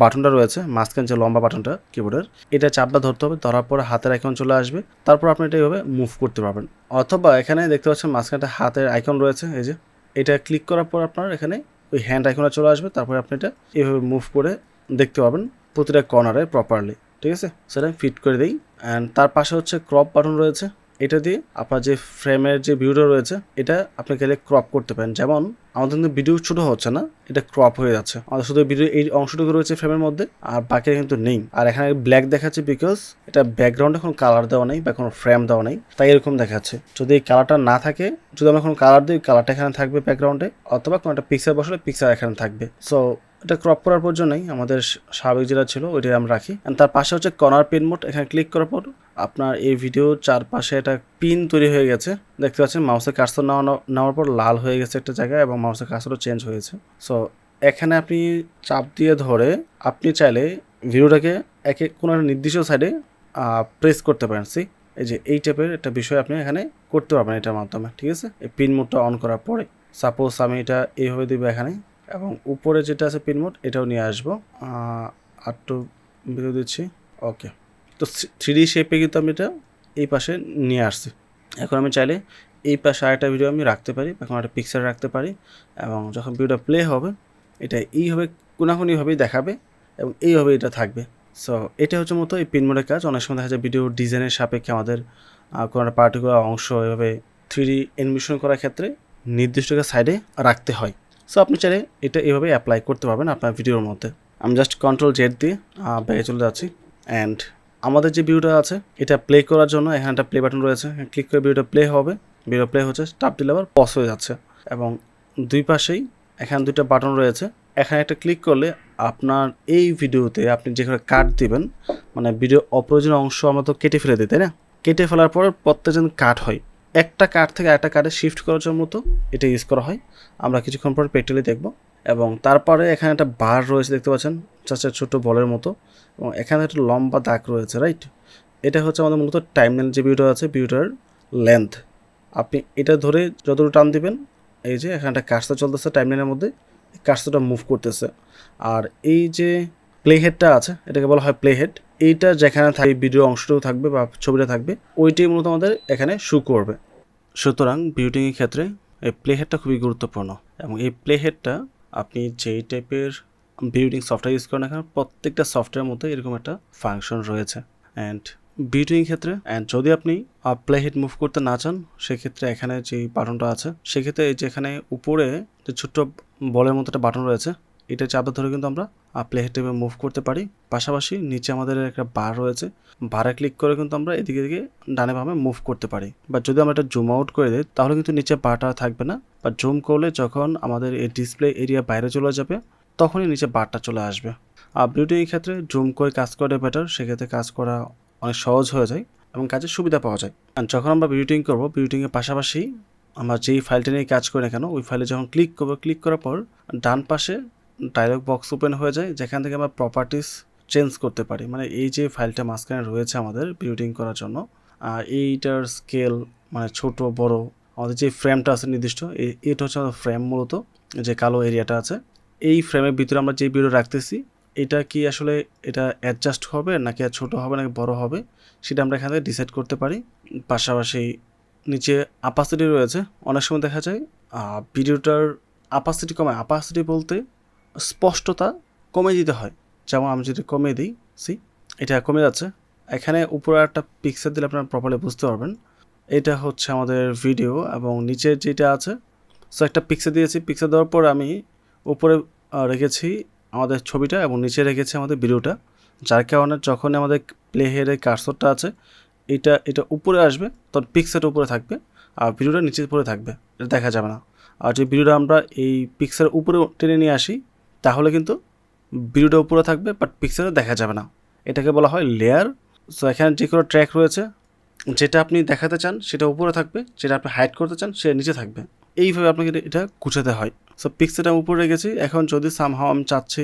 বাটনটা রয়েছে, মাঝখানে যে লম্বা বাটনটা কিবোর্ডের, এটা চাপটা ধরতে হবে, ধরার পরে হাতের আইকন চলে আসবে, তারপর আপনি এটা এইভাবে মুভ করতে পারবেন। অথবা এখানে দেখতে পাচ্ছেন মাঝখানে হাতের আইকন রয়েছে, এই যে এটা ক্লিক করার পর আপনার এখানে ওই হ্যান্ড আইকনটা চলে আসবে, তারপরে আপনি এটা এইভাবে মুভ করে দেখতে পাবেন প্রতিটা কর্নারে প্রপারলি। ঠিক আছে, সেটা ফিট করে দিই। অ্যান্ড তার পাশে হচ্ছে ক্রপ বাটন রয়েছে, এটা দিয়ে আপনার যে ফ্রেমের যে ভিউটা রয়েছে এটা আপনি গেলে ক্রপ করতে পারেন। যেমন আমাদের কিন্তু ভিডিও ছোটো হচ্ছে না, এটা ক্রপ হয়ে যাচ্ছে, আমাদের শুধু ভিডিও এই অংশটুকু রয়েছে ফ্রেমের মধ্যে, আর বাকিটা কিন্তু নেই। আর এখানে ব্ল্যাক দেখাচ্ছে বিকজ এটা ব্যাকগ্রাউন্ডে কোনো কালার দেওয়া নেই বা কোনো ফ্রেম দেওয়া নেই, তাই এরকম দেখাচ্ছে। যদি এই কালারটা না থাকে, যদি আমরা কোনো কালার দিই, কালারটা এখানে থাকবে ব্যাকগ্রাউন্ডে, অথবা কোনো একটা পিকচার বসালে পিকচার এখানে থাকবে। সো এটা ক্রপ করার প্রয়োজন নেই, আমাদের স্বাভাবিক যেটা ছিল ওইটাই আমরা রাখি। অ্যান্ড তার পাশে হচ্ছে কর্নার পিন মোড, এখানে ক্লিক করার পর আপনার এই ভিডিও চারপাশে একটা পিন তৈরি হয়ে গেছে, দেখতে পাচ্ছেন মাউসের কার্সর নেওয়ার পর লাল হয়ে গেছে একটা জায়গায় এবং মাউসের কার্সরও চেঞ্জ হয়েছে। সো এখানে আপনি চাপ দিয়ে ধরে আপনি চাইলে ভিডিওটাকে কোনো একটা নির্দিষ্ট সাইডে প্রেস করতে পারেন। এই যে এই টাইপের একটা বিষয় আপনি এখানে করতে পারবেন এটার মাধ্যমে। ঠিক আছে, এই পিন মোডটা অন করার পরে সাপোজ আমি এটা এইভাবে দিব এখানে, এবং উপরে যেটা আছে পিন মোড এটাও নিয়ে আসবো, আর একটু ভিডিও দিচ্ছি। ওকে, তো 3D শেপে কিন্তু আমি এটা এই পাশে নিয়ে আসছি। এখন আমি চাইলে এই পাশে আরেকটা ভিডিও আমি রাখতে পারি, এখন একটা পিকচার রাখতে পারি, এবং যখন ভিডিওটা প্লে হবে এটা এইভাবে কোনাকুনিভাবেই দেখাবে এবং এইভাবে এটা থাকবে। সো এটা হচ্ছে মতো এই পিন মোডের কাজ। অনেক সময় দেখা যায় ভিডিও ডিজাইনের সাপেক্ষে আমাদের কোনো একটা পার্টিকুলার অংশ এভাবে 3D অ্যানিমেশন করার ক্ষেত্রে নির্দিষ্ট সাইডে রাখতে হয়। সো আপনি চাইলে এটা এভাবে অ্যাপ্লাই করতে পারবেন আপনার ভিডিওর মধ্যে। আমি জাস্ট Ctrl Z দিয়ে ব্যাগে চলে যাচ্ছি। অ্যান্ড আমাদের যে ভিডিওটা আছে এটা প্লে করার জন্য এখানে একটা প্লে বাটন রয়েছে, ক্লিক করে ভিডিওটা প্লে হবে, ভিডিও প্লে হচ্ছে, টাপ দিলে আবার পজ হয়ে যাচ্ছে। এবং দুই পাশেই এখানে দুইটা বাটন রয়েছে, এখানে একটা ক্লিক করলে আপনার এই ভিডিওতে আপনি যেখানে কাট দিবেন, মানে ভিডিও অপ্রয়োজনীয় অংশ আমরা তো কেটে ফেলে দিই, তাই না? কেটে ফেলার পর প্রত্যেকজন কাট হয়, একটা কাট থেকে আরেকটা কাটে শিফট করার জন্য মতো এটা ইউজ করা হয়। আমরা কিছুক্ষণ পর প্র্যাকটিক্যালি দেখব। এবং তারপরে এখানে একটা বার রয়েছে, দেখতে পাচ্ছেন চারটা ছোটো বলের মতো, এবং এখানে একটা লম্বা দাগ রয়েছে, রাইট? এটা হচ্ছে আমাদের মূলত টাইমলাইন যে ভিডিও আছে ভিডিওটার লেন্থ। আপনি এটা ধরে যতটুকু টান দিবেন, এই যে এখানে একটা কার্সর চলতেছে টাইমলাইনের মধ্যে, কার্সরটা মুভ করতেছে। আর এই যে প্লে হেডটা আছে এটাকে বলা হয় প্লে হেড, এইটা যেখানে থাকবে ভিডিও অংশটাও থাকবে বা ছবিটা থাকবে ওইটাই মূলত আমাদের এখানে শো করবে। সুতরাং ভিডিওটিংয়ের ক্ষেত্রে এই প্লে হেডটা খুবই গুরুত্বপূর্ণ, এবং এই প্লে হেডটা আপনি যেই টাইপের ভিডিওটিং সফটওয়্যার ইউজ করেন না কেন প্রত্যেকটা সফটওয়্যারের মধ্যে এরকম একটা ফাংশন রয়েছে। অ্যান্ড ভিডিওটিং ক্ষেত্রে যদি আপনি প্লে হেড মুভ করতে না চান সেক্ষেত্রে এখানে যে বাটনটা আছে সেক্ষেত্রে এই যে এখানে উপরে যে ছোট্ট বলের মতো একটা বাটন রয়েছে এটা চাপে ধরে কিন্তু আমরা প্লে হেড টেপে মুভ করতে পারি। পাশাপাশি নিচে আমাদের একটা বার রয়েছে, বারে ক্লিক করে কিন্তু আমরা এদিকে ডানে বামে মুভ করতে পারি। বা যদি আমরা এটা জুম আউট করে দিই তাহলে কিন্তু নিচে বারটা থাকবে না, বা জুম করলে যখন আমাদের এই ডিসপ্লে এরিয়া বাইরে চলে যাবে তখনই নিচে বারটা চলে আসবে। আর বিউটিংয়ের ক্ষেত্রে জুম করে কাজ করা বেটার, সেক্ষেত্রে কাজ করা অনেক সহজ হয়ে যায় এবং কাজের সুবিধা পাওয়া যায়। আর যখন আমরা বিউটিং করবো, বিউটিংয়ের পাশাপাশি আমরা যেই ফাইলটা নিয়ে কাজ করি না কেন, ওই ফাইলে যখন ক্লিক করবো, ক্লিক করার পর ডান পাশে ডায়লগ বক্স ওপেন হয়ে যায়, যেখান থেকে আমরা প্রপার্টিস চেঞ্জ করতে পারি। মানে এই যে ফাইলটা মাঝখানে রয়েছে আমাদের বিউটিং করার জন্য, এইটার স্কেল মানে ছোট বড়, আমাদের যে ফ্রেমটা আছে নির্দিষ্ট, এটা হচ্ছে আমাদের ফ্রেম, মূলত যে কালো এরিয়াটা আছে এই ফ্রেমের ভিতরে আমরা যে ভিডিও রাখতেছি, এটা কি আসলে এটা অ্যাডজাস্ট হবে নাকি আর ছোটো হবে নাকি বড় হবে, সেটা আমরা এখান থেকে ডিসাইড করতে পারি। পাশাপাশি নিচে অ্যাপাসিটি রয়েছে। অনেক সময় দেখা যায় ভিডিওটার অ্যাপাসিটি কমে, অ্যাপাসিটি বলতে স্পষ্টতা কমে দিতে হয়। যেমন আমি যদি কমিয়ে দিই, এটা কমে যাচ্ছে। এখানে উপরে একটা পিকচার দিলে আপনারা প্রপারলি বুঝতে পারবেন। এটা হচ্ছে আমাদের ভিডিও এবং নিচে যেটা আছে, সো একটা পিকচার দিয়েছি। পিকচার দেওয়ার পর আমি উপরে রেখেছি আমাদের ছবিটা এবং নিচে রেখেছি আমাদের ভিডিওটা, যার কারণে যখন আমাদের প্লে হেডের কার্সরটা আছে এটা উপরে আসবে, তখন পিকচারটা উপরে থাকবে আর ভিডিওটা নিচে উপরে থাকবে, এটা দেখা যাবে না। আর যদি ভিডিওটা আমরা এই পিকচারের উপরে টেনে নিয়ে আসি, তাহলে কিন্তু ভিডিওটা উপরে থাকবে বাট পিকচারে দেখা যাবে না। এটাকে বলা হয় লেয়ার। সো এখানে যে কোনো ট্র্যাক রয়েছে, যেটা আপনি দেখাতে চান সেটা উপরে থাকবে, যেটা আপনি হাইড করতে চান সেটা নিচে থাকবে। এইভাবে আপনাকে এটা গুছাতে হয়। সো পিকচারটা উপরে রেখেছি। এখন যদি সামহাও আমি চাচ্ছি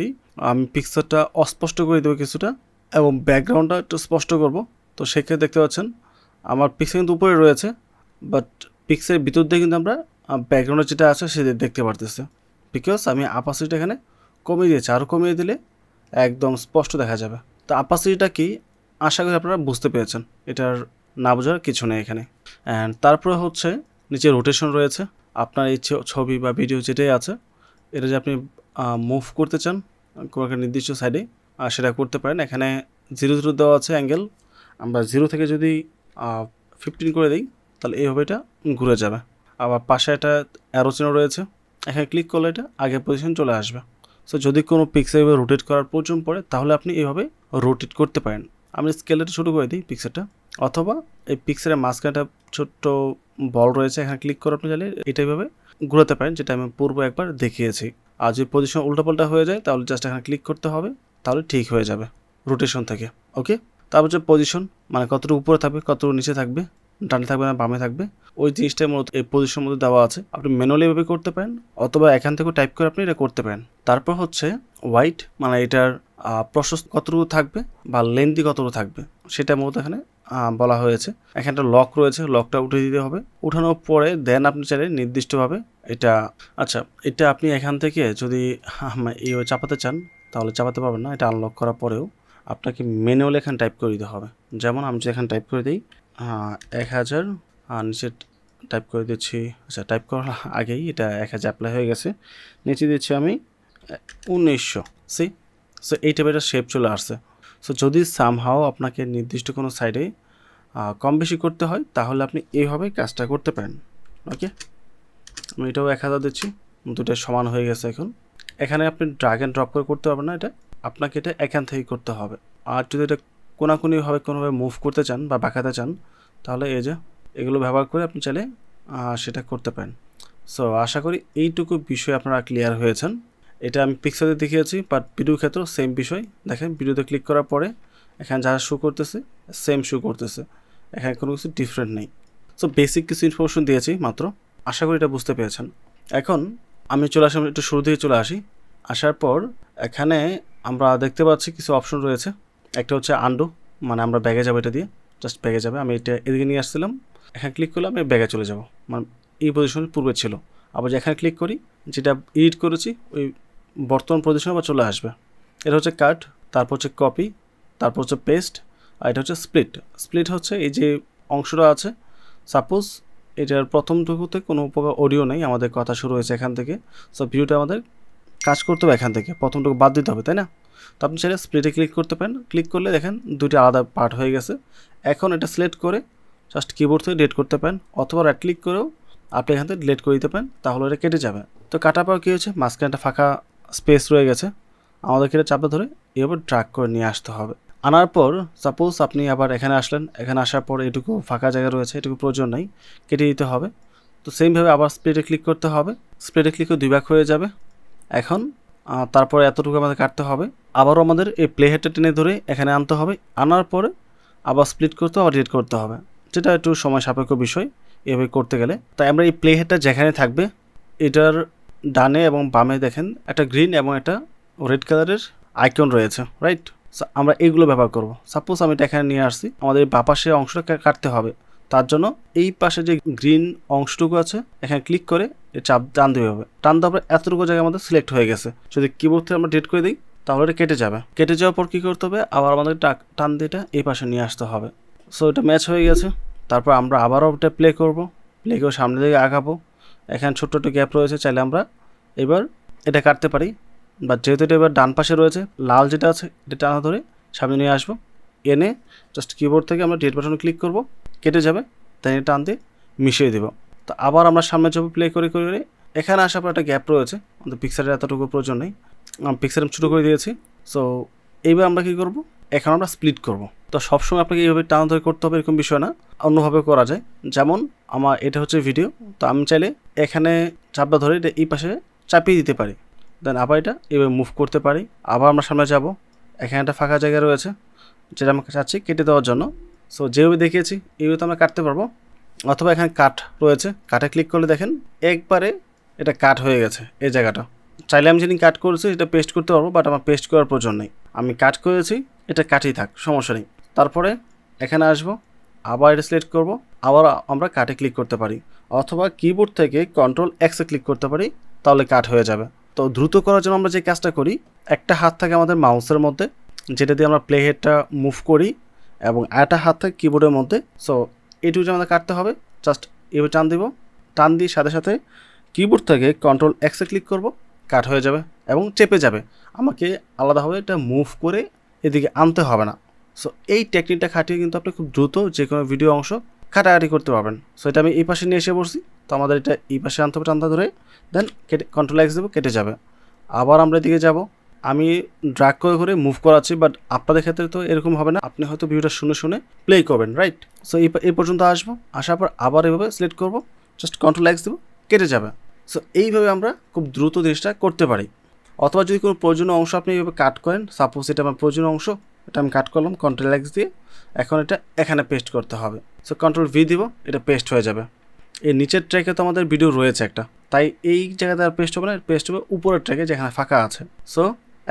আমি পিকচারটা অস্পষ্ট করে দেবো কিছুটা এবং ব্যাকগ্রাউন্ডটা একটু স্পষ্ট করব, তো সেক্ষেত্রে দেখতে পাচ্ছেন আমার পিকচার কিন্তু উপরে রয়েছে, বাট পিকচারের ভিতর দিয়ে কিন্তু আমরা ব্যাকগ্রাউন্ডে যেটা আছে সেটা দেখতে পারতেছে, বিকজ আমি অ্যাপাসিটিটা এখানে কমিয়ে দিয়েছি। আরও কমিয়ে দিলে একদম স্পষ্ট দেখা যাবে। তো অ্যাপাসিটিটা কি, আশা করি আপনারা বুঝতে পেরেছেন, এটার না বোঝার কিছু নেই এখানে। অ্যান্ড তারপরে হচ্ছে নিচে রোটেশন রয়েছে। আপনার এই ছবি বা ভিডিও যেটাই আছে, এটা যে আপনি মুভ করতে চান কোনো একটা নির্দিষ্ট সাইডে, সেটা করতে পারেন। এখানে 0 দেওয়া আছে অ্যাঙ্গেল। আমরা 0 থেকে যদি 15 করে দিই, তাহলে এইভাবে এটা ঘুরে যাবে। আবার পাশে একটা অ্যারো চিহ্ন রয়েছে, এখানে ক্লিক করলে এটা আগের পজিশন চলে আসবে। সো যদি কোনো পিকচার এভাবে রোটেট করার প্রয়োজন পড়ে, তাহলে আপনি এইভাবে রোটেট করতে পারেন। আমি স্কেলটা ছোটো করে দিই পিকচারটা, অথবা এই পিকচারের মাঝখানটা ছোট্ট বল রয়েছে, এখানে ক্লিক করে আপনি চাইলে এটা এইভাবে ঘোরাতে পারেন, যেটা আমি পূর্বে একবার দেখিয়েছি। আর যদি পজিশন উল্টাপাল্টা হয়ে যায়, তাহলে জাস্ট এখানে ক্লিক করতে হবে, তাহলে ঠিক হয়ে যাবে রোটেশন থেকে। ওকে, তারপর হচ্ছে পজিশন, মানে কতটুকু উপরে থাকবে কতটুকু নিচে থাকবে, ডানে থাকবে না বামে থাকবে, ওই জিনিসটাই মূলত এই পজিশনের মধ্যে দেওয়া আছে। আপনি ম্যানুয়ালি এভাবে করতে পারেন, অথবা এখান থেকেও টাইপ করে আপনি এটা করতে পারেন। তারপর হচ্ছে ওয়াইড, মানে এটার প্রশস্ত কতটুকু থাকবে বা লেন্থি কতটুকু থাকবে, সেটা মূলত এখানে বলা হয়েছে। এখানে একটা লক রয়েছে, লকটা উঠে দিতে হবে। উঠানোর পরে দেন আপনি চাইলে নির্দিষ্টভাবে এটা, আচ্ছা এটা আপনি এখান থেকে যদি এই চাপাতে চান তাহলে চাপাতে পারবেন না। এটা আনলক করার পরেও আপনাকে ম্যানুয়ালি এখানে টাইপ করে দিতে হবে। যেমন আমি যদি এখানে টাইপ করে দিই 1000, নিচে টাইপ করে দিচ্ছি, আচ্ছা টাইপ করার আগেই এটা 1000 অ্যাপ্লাই হয়ে গেছে, নিচে দিচ্ছি আমি 1900। সো এই টাইপের একটা শেপ চলে আসছে। সো যদি সামহাও আপনাকে নির্দিষ্ট কোনো সাইডে কম বেশি করতে হয়, তাহলে আপনি এইভাবে কাজটা করতে পারেন। ওকে, আমি এটাও 1000 দিচ্ছি, দুটো সমান হয়ে গেছে। এখন এখানে আপনি ড্রাগ অ্যান্ড ড্রপ করে করতে পারবেন না, এটা আপনাকে এটা এখান থেকেই করতে হবে। আর যদি এটা কোনোভাবে মুভ করতে চান বা বাঁকাতে চান, তাহলে এই যে এগুলো ব্যবহার করে আপনি চাইলে সেটা করতে পারেন। সো আশা করি এইটুকু বিষয় আপনারা ক্লিয়ার হয়েছেন। এটা আমি পিকচারে দেখিয়েছি, বাট ভিডিওর ক্ষেত্রেও সেম বিষয়। দেখেন ভিডিওতে ক্লিক করার পরে এখানে যারা শো করতেছে সেম শো করতেছে, এখানে কোনো কিছু ডিফারেন্ট নেই। সো বেসিক কিছু ইনফরমেশন দিয়েছি মাত্র, আশা করি এটা বুঝতে পেরেছেন। এখন আমি চলে আসি, একটু শুরু থেকে চলে আসি। আসার পর এখানে আমরা দেখতে পাচ্ছি কিছু অপশন রয়েছে। একটা হচ্ছে আন্ডু, মানে আমরা ব্যাগে যাবো, এটা দিয়ে জাস্ট ব্যাগে যাবে। আমি এটা এদিকে নিয়ে আসছিলাম, এখানে ক্লিক করলে আমি ব্যাগে চলে যাব, মানে এই পজিশন পূর্বে ছিল। আবার এখানে ক্লিক করি, যেটা এডিট করেছি ওই বর্তমান পজিশনে আবার চলে আসবে। এটা হচ্ছে কাট, তারপর হচ্ছে কপি, তারপর হচ্ছে পেস্ট, আর এটা হচ্ছে স্প্লিট। স্প্লিট হচ্ছে এই যে অংশটা আছে, সাপোজ এটার প্রথমটুকুতে কোনো প্রকার অডিও নেই, আমাদের কথা শুরু হয়েছে এখান থেকে। সো ভিডিওটা আমাদের কাজ করতে হবে এখান থেকে, প্রথমটুকু বাদ দিতে হবে, তাই না? তো আপনি চাইলে স্প্লিটে ক্লিক করতে পারেন। ক্লিক করলে দেখেন দুটি আলাদা পার্ট হয়ে গেছে। এখন এটা সিলেক্ট করে জাস্ট কিবোর্ড থেকে ডিলিট করতে পারেন, অথবা রাইট ক্লিক করেও আপনি এখান থেকে ডিলিট করে দিতে পারেন, তাহলে এটা কেটে যাবে। তো কাটার পর কী হয়েছে, মাঝখানে একটা ফাঁকা স্পেস রয়ে গেছে, আমাদেরকে এটা চাপে ধরে এভাবে ড্র্যাগ করে নিয়ে আসতে হবে। আনার পর সাপোজ আপনি আবার এখানে আসলেন, এখানে আসার পর এটুকু ফাঁকা জায়গা রয়েছে, এটুকু প্রয়োজন নাই, কেটে দিতে হবে। তো সেমভাবে আবার স্প্লিটে ক্লিক করতে হবে, স্প্লিটে ক্লিক করে 2 ভাগ হয়ে যাবে। এখন তারপরে এতটুকু আমাদের কাটতে হবে। আবারও আমাদের এই প্লে হেডটা টেনে ধরে এখানে আনতে হবে, আনার পরে আবার স্প্লিট করতে হবে, ডিলিট করতে হবে, যেটা একটু সময় সাপেক্ষ বিষয় এভাবে করতে গেলে। তাই আমরা এই প্লে হেডটা যেখানে থাকবে এটার ডানে এবং বামে দেখেন একটা গ্রিন এবং একটা রেড কালারের আইকন রয়েছে, রাইট? আমরা এইগুলো ব্যবহার করব। সাপোজ আমি এটা এখানে নিয়ে আসছি, আমাদের বাঁ পাশে অংশটা কাটতে হবে, তার জন্য এই পাশে যে গ্রিন অংশটুকু আছে এখানে ক্লিক করে চাপ টান দিতে হবে। টান দেওয়ার পর এতটুকু জায়গা আমাদের সিলেক্ট হয়ে গেছে। যদি কিবোর্ড থেকে আমরা ডিলিট করে দিই তাহলে এটা কেটে যাবে। কেটে যাওয়ার পর কী করতে হবে, আবার আমাদের টান দিয়ে এটা এই পাশে নিয়ে আসতে হবে। সো এটা ম্যাচ হয়ে গেছে। তারপর আমরা আবারও এটা প্লে করব, প্লে করে সামনের দিকে আগাবো। এখানে ছোট্ট একটা গ্যাপ রয়েছে, চাইলে আমরা এবার এটা কাটতে পারি, বা যেহেতু এটা এবার ডান পাশে রয়েছে লাল যেটা আছে এটা টানা ধরে সামনে নিয়ে আসবো, এনে জাস্ট কিবোর্ড থেকে আমরা ডিলিট বাটনে ক্লিক করব, কেটে যাবে, তাই এটা টান দিয়ে মিশিয়ে দেবো। তো আবার আমরা সামনে যাবো, প্লে করে করে এখানে আসার পর একটা গ্যাপ রয়েছে, আমাদের পিকচারের এতটুকু প্রয়োজন নেই, পিকচার আমি ছোটো করে দিয়েছি। সো এইবার আমরা কী করব, এখন আমরা স্প্লিট করব। তো সবসময় আপনাকে এইভাবে টানা ধরে করতে হবে এরকম বিষয় না, অন্যভাবে করা যায়। যেমন আমার এটা হচ্ছে ভিডিও, তো আমি চাইলে এখানে চাপটা ধরে এটা এই পাশে চাপিয়ে দিতে পারি, দেন আবার এটা এভাবে মুভ করতে পারি। আবার আমরা সামনে যাব, এখানে একটা ফাঁকা জায়গা রয়েছে যেটা আমাকে চাচ্ছি কেটে দেওয়ার জন্য। সো যেভাবে দেখিয়েছি এইভাবে তো আমরা কাটতে পারবো। অথবা এখানে কাট রয়েছে, কাটে ক্লিক করলে দেখেন একবারে এটা কাট হয়ে গেছে এই জায়গাটা। চাইলে আমি যিনি কাট করেছি এটা পেস্ট করতে পারবো, বাট আমার পেস্ট করার প্রয়োজন নেই, আমি কাট করেছি, এটা কাটেই থাক, সমস্যা নেই। তারপরে এখানে আসবো, আবার এটা সিলেক্ট করবো, আবার আমরা কাটে ক্লিক করতে পারি, অথবা কিবোর্ড থেকে কন্ট্রোল এক্সে ক্লিক করতে পারি, তাহলে কাট হয়ে যাবে। তো দ্রুত করার জন্য আমরা যে কাজটা করি, একটা হাত থাকে আমাদের মাউসের মধ্যে যেটা দিয়ে আমরা প্লে হেডটা মুভ করি, এবং একটা হাত থাকে কিবোর্ডের মধ্যে। সো এইটুকু যে আমাদের কাটতে হবে, জাস্ট এভাবে টান দিব, টান দিয়ে সাথে সাথে কিবোর্ড থেকে কন্ট্রোল এক্সে ক্লিক করব, কাট হয়ে যাবে এবং চেপে যাবে, আমাকে আলাদাভাবে এটা মুভ করে এদিকে আনতে হবে না। সো এই টেকনিকটা খাটিয়ে কিন্তু আপনি খুব দ্রুত যে কোনো ভিডিও অংশ কাটাকাটি করতে পারবেন। সো এটা আমি এই পাশে নিয়ে এসে বসছি, তো আমাদের এটা এই পাশে আনতে হবে, টানতে ধরে দেন কেটে কন্ট্রোল এক্স দেবো, কেটে যাবে। আবার আমরা এদিকে যাব, আমি ড্র্যাগ করে করে মুভ করাচ্ছি, বাট আপনাদের ক্ষেত্রে তো এরকম হবে না, আপনি হয়তো ভিডিওটা শুনে শুনে প্লে করবেন, রাইট? সো এই পর্যন্ত আসবো, আসার পর আবার এভাবে সিলেক্ট করব, জাস্ট কন্ট্রোল এক্স দেবো, কেটে যাবে। সো এইভাবে আমরা খুব দ্রুত জিনিসটা করতে পারি। অথবা যদি কোনো প্রয়োজনীয় অংশ আপনি এইভাবে কাট করেন, সাপোজ এটা আমার প্রয়োজনীয় অংশ, এটা আমি কাট করলাম কন্ট্রোল এক্স দিয়ে, এখন এটা এখানে পেস্ট করতে হবে। সো কন্ট্রোল ভি দিব, এটা পেস্ট হয়ে যাবে। এই নিচের ট্র্যাকে তো আমাদের ভিডিও রয়েছে একটা, তাই এই জায়গাতে আর পেস্ট হবে না, পেস্ট হবে উপরের ট্র্যাকে যেখানে ফাঁকা আছে। সো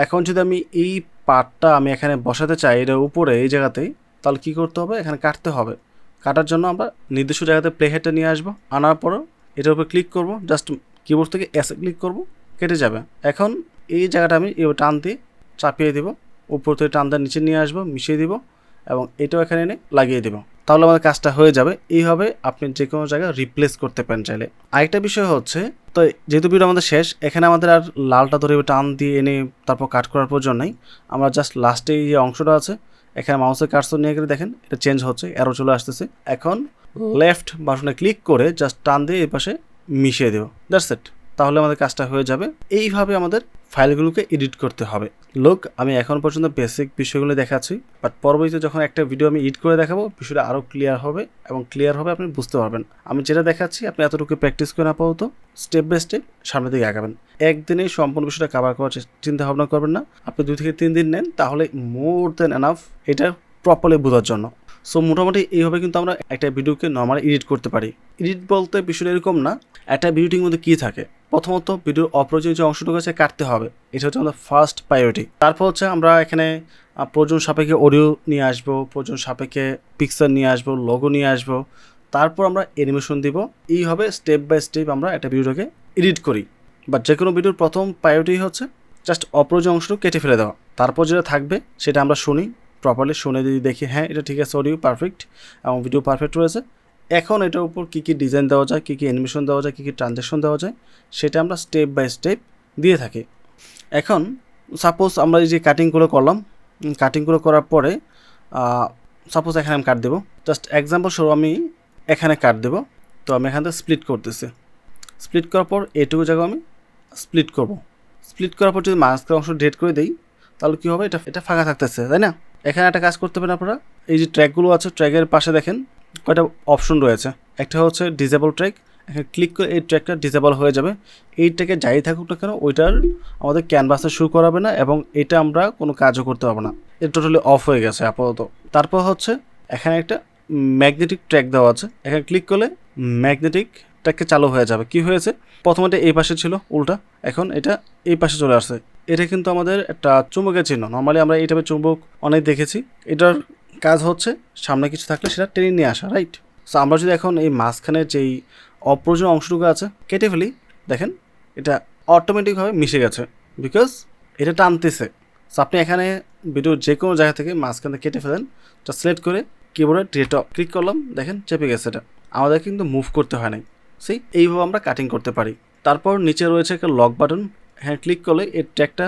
এখন যদি আমি এই পার্টটা আমি এখানে বসাতে চাই এটা উপরে এই জায়গাতেই, তাহলে কী করতে হবে, এখানে কাটতে হবে। কাটার জন্য আমরা নির্দিষ্ট জায়গাতে প্লে হেডটা নিয়ে আসবো, আনার পরও এটার উপরে ক্লিক করব, জাস্ট কিবোর্ড থেকে এসে ক্লিক করব, কেটে যাবে। এখন এই জায়গাটা আমি এবার টান দিয়ে চাপিয়ে দেবো, উপর থেকে টান দিয়ে নিচে নিয়ে আসবো, মিশিয়ে দিব, এবং এটাও এখানে এনে লাগিয়ে দেবো, তাহলে আমাদের কাজটা হয়ে যাবে। এইভাবে আপনি যে কোনো জায়গায় রিপ্লেস করতে পারেন চাইলে। আরেকটা বিষয় হচ্ছে, তো যেহেতু ভিডিও আমাদের শেষ, এখানে আমাদের আর লালটা ধরে টান দিয়ে এনে তারপর কাট করার প্রয়োজন নেই। আমরা জাস্ট লাস্টে এই যে অংশটা আছে এখানে মাউসের কার্সর নিয়ে গেলে দেখেন এটা চেঞ্জ হচ্ছে, অ্যারো চলে আসতেছে। এখন লেফট বাটনে ক্লিক করে জাস্ট টান দিয়ে এই পাশে মিশিয়ে দেবো, দ্যাটস ইট, তাহলে আমাদের কাজটা হয়ে যাবে। এইভাবে আমাদের ফাইলগুলোকে এডিট করতে হবে। লোক আমি এখন পর্যন্ত বেসিক বিষয়গুলো দেখাচ্ছি, বাট পরবর্তীতে যখন একটা ভিডিও আমি এডিট করে দেখাবো বিষয়টা আরও ক্লিয়ার হবে, এবং ক্লিয়ার হবে আপনি বুঝতে পারবেন। আমি যেটা দেখাচ্ছি আপনি এতটুকু প্র্যাকটিস করে আপাতত স্টেপ বাই স্টেপ সামনের দিকে আগাবেন। একদিনেই সম্পূর্ণ বিষয়টা কভার করার চিন্তা ভাবনা করবেন না, আপনি 2 থেকে 3 দিন নেন, তাহলে মোর দেন এনাফ এটা প্রপারলি বোঝার জন্য। সো মোটামুটি এইভাবে কিন্তু আমরা একটা ভিডিওকে নর্মালি এডিট করতে পারি। এডিট বলতে বিষয়টা এরকম না, একটা ভিডিওটির মধ্যে কী থাকে, প্রথমত ভিডিওর অপ্রয়োজনীয় যে অংশটুকু আছে কাটতে হবে, এটা হচ্ছে আমাদের ফার্স্ট প্রায়োরিটি। তারপর হচ্ছে আমরা এখানে প্রয়োজন সাপেক্ষে অডিও নিয়ে আসবো, প্রয়োজন সাপেক্ষে পিকচার নিয়ে আসবো, লোগো নিয়ে আসবো, তারপর আমরা অ্যানিমেশন দিব। এইভাবে স্টেপ বাই স্টেপ আমরা একটা ভিডিওটাকে এডিট করি। বাট যে কোনো ভিডিওর প্রথম প্রায়োরিটি হচ্ছে জাস্ট অপ্রয়োজনীয় অংশটুকু কেটে ফেলে দেওয়া, তারপর যেটা থাকবে সেটা আমরা শুনি, প্রপারলি শুনে যদি দেখি হ্যাঁ এটা ঠিক আছে, অডিও পারফেক্ট এবং ভিডিও পারফেক্ট রয়েছে, এখন এটার উপর কী কী ডিজাইন দেওয়া যায়, কী কী অ্যানিমেশন দেওয়া যায়, কী কী ট্রানজ্যাকশন দেওয়া যায়, সেটা আমরা স্টেপ বাই স্টেপ দিয়ে থাকি। এখন সাপোজ আমরা এই যে কাটিংগুলো করলাম, কাটিংগুলো করার পরে সাপোজ এখানে আমি কাট দেবো, জাস্ট এক্সাম্পল স্বরূপ আমি এখানে কাট দেবো। তো আমি এখান থেকে স্প্লিট করতেছি, স্প্লিট করার পর এটুকু জায়গা আমি স্প্লিট করব। স্প্লিট করার পর যদি মাঝখানে অংশ ডেট করে দিই তাহলে কী হবে, এটা ফাঁকা থাকতেছে, তাই না? এখানে একটা কাজ করতে পারেন আপনারা, এই যে ট্র্যাকগুলো আছে ট্র্যাকের পাশে দেখেন কয়টা অপশন রয়েছে, একটা হচ্ছে ডিসেবল ট্র্যাক, এখানে ক্লিক করে এই ট্র্যাকটা ডিসেবল হয়ে যাবে। এই ট্র্যাকে যাই থাকুক না কেন ওইটার আমাদের ক্যানভাসে শো করাবে না এবং এটা আমরা কোনো কাজও করতে পারবো না, এটা টোটালি অফ হয়ে গেছে আপাতত। তারপর হচ্ছে এখানে একটা ম্যাগনেটিক ট্র্যাক দেওয়া আছে, এখানে ক্লিক করলে ম্যাগনেটিক ট্র্যাককে চালু হয়ে যাবে। কি হয়েছে, প্রথমে এই পাশে ছিল উল্টা, এখন এটা এই পাশে চলে আসছে। এটা কিন্তু আমাদের একটা চুম্বকের চিহ্ন, নর্মালি আমরা এই টাইপের চুম্বক অনেক দেখেছি। এটার কাজ হচ্ছে সামনে কিছু থাকলে সেটা টেনে নিয়ে আসা, রাইট। সো আমরা যদি এখন এই মাঝখানের যেই অপ্রয়োজনীয় অংশটুকু আছে কেটে ফেলি, দেখেন এটা অটোমেটিকভাবে মিশে গেছে, বিকজ এটা টানতেছে। সো আপনি এখানে ভিডিও যে কোনো জায়গা থেকে মাঝখানে কেটে ফেলেন, এটা সিলেক্ট করে কিবোর্ডে ডিলিট ক্লিক করলাম, দেখেন চেপে গেছে। এটা আমাদের কিন্তু মুভ করতে হয় নাই। সেই এইভাবে আমরা কাটিং করতে পারি। তারপর নিচে রয়েছে একটা লক বাটন, হ্যাঁ ক্লিক করলে এই ট্র্যাকটা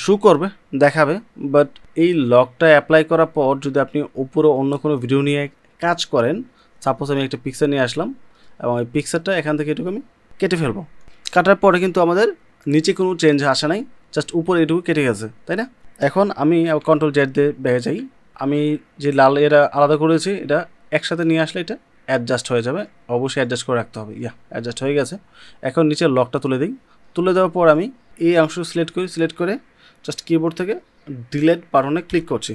শো করবে, দেখাবে। বাট এই লকটা অ্যাপ্লাই করার পর যদি আপনি উপরে অন্য কোনো ভিডিও নিয়ে কাজ করেন, সাপোজ আমি একটা পিকচার নিয়ে আসলাম এবং এই পিকচারটা এখান থেকে এটুকু আমি কেটে ফেলবো। কাটার পরে কিন্তু আমাদের নিচে কোনো চেঞ্জ আসে নাই, জাস্ট উপরে এটুকু কেটে গেছে, তাই না? এখন আমি কন্ট্রোল জেড দিয়ে ব্যাগে যাই, আমি যে লাল এটা আলাদা করেছি এটা একসাথে নিয়ে আসলে এটা অ্যাডজাস্ট হয়ে যাবে। অবশ্যই অ্যাডজাস্ট করে রাখতে হবে। অ্যাডজাস্ট হয়ে গেছে। এখন নিচের লকটা তুলে দিই, তুলে দেওয়ার পর আমি এই অংশ সিলেক্ট করে জাস্ট কিবোর্ড থেকে ডিলিট বাটনে ক্লিক করছি।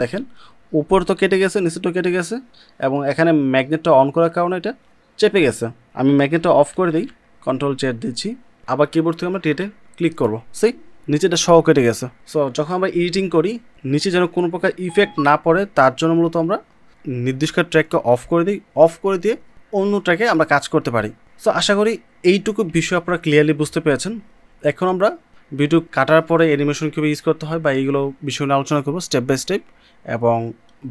দেখেন উপর তো কেটে গেছে, নিচেরটাও কেটে গেছে এবং এখানে ম্যাগনেটটা অন করার কারণে এটা চেপে গেছে। আমি ম্যাগনেটটা অফ করে দিই, কন্ট্রোল জেড দিচ্ছি, আবার কিবোর্ড থেকে আমরা ডিলিটে ক্লিক করবো, সেই নিচেটা সহ কেটে গেছে। সো যখন আমরা এডিটিং করি নিচে যেন কোনো প্রকার ইফেক্ট না পড়ে তার জন্য মূলত আমরা নির্দিষ্ট ট্র্যাককে অফ করে দিই, অফ করে দিয়ে অন্য ট্র্যাকে আমরা কাজ করতে পারি। সো আশা করি এইটুকু বিষয় আপনারা ক্লিয়ারলি বুঝতে পেরেছেন। এখন আমরা ভিডিও কাটার পরে অ্যানিমেশন কীভাবে ইউজ করতে হয় বা এইগুলো বিষয় নিয়ে আলোচনা করবো স্টেপ বাই স্টেপ, এবং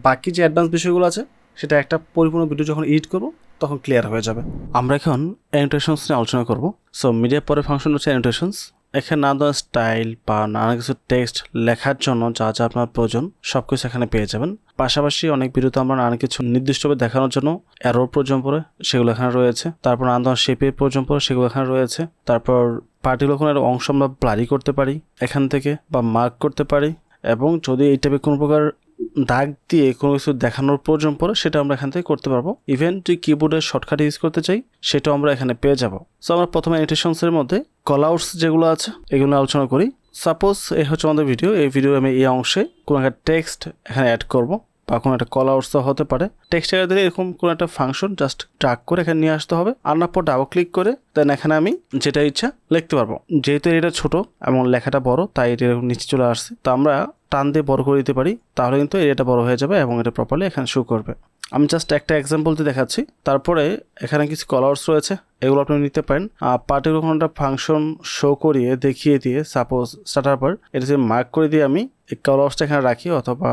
বাকি যে অ্যাডভান্স বিষয়গুলো আছে সেটা একটা পরিপূর্ণ ভিডিও যখন এডিট করবো তখন ক্লিয়ার হয়ে যাবে। আমরা এখন অ্যানোটেশনস নিয়ে আলোচনা করব। সো মিডিয়ার পরে ফাংশন হচ্ছে অ্যানোটেশনস। এখানে নানা ধরনের স্টাইল বা নানা কিছু টেক্সট লেখার জন্য যা যা আপনার প্রয়োজন সব কিছু এখানে পেয়ে যাবেন। পাশাপাশি অনেক ভিডিওতে আমরা নানা কিছু নির্দিষ্টভাবে দেখানোর জন্য অ্যারোর প্রয়োজন পড়ে, সেগুলো এখানে রয়েছে। তারপর নানা ধরনের শেপের প্রয়োজন পড়ে, সেগুলো এখানে রয়েছে। তারপর পার্টিকুলার কোনো একটা অংশ আমরা ব্লারি করতে পারি এখান থেকে বা মার্ক করতে পারি, এবং যদি এই টাইপের কোনো প্রকার দাগ দিয়ে কোনো কিছু দেখানোর প্রয়োজন পড়ে সেটা আমরা এখান থেকে করতে পারবো। ইভেন যদি কিবোর্ডের শর্টকাট ইউজ করতে চাই সেটাও আমরা এখানে পেয়ে যাব। সো আমরা প্রথমে অ্যানোটেশনসের মধ্যে কলআউটস যেগুলো আছে এগুলো আলোচনা করি। সাপোজ এই হচ্ছে আমাদের ভিডিও, এই ভিডিও আমি এই অংশে কোনো একটা টেক্সট এখানে অ্যাড করব বা কোনো একটা কলআউটস হতে পারে। টেক্সট এর দিলে এরকম কোনো একটা ফাংশন জাস্ট ড্র্যাগ করে এখানে নিয়ে আসতে হবে, আনার পর ডাবল ক্লিক করে দেন এখানে আমি যেটা ইচ্ছা লিখতে পারবো। যেহেতু এটা ছোট এবং লেখাটা বড় তাই এটা নিচে চলে আসছে, তো আমরা টান দিয়ে বড় করে দিতে পারি, তাহলে কিন্তু এরিয়াটা বড় হয়ে যাবে এবং এটা প্রপারলি এখানে শো করবে। আমি জাস্ট একটা এক্সাম্পল দিয়ে দেখাচ্ছি। তারপরে এখানে কিছু কলআউটস রয়েছে, এগুলো আপনি নিতে পারেন। পার্টিকুলার কোনো একটা ফাংশন শো করিয়ে দেখিয়ে দিয়ে সাপোজ স্টার্টার বার এটা যদি মার্ক করে দিয়ে আমি এই কলআউটসটা এখানে রাখি, অথবা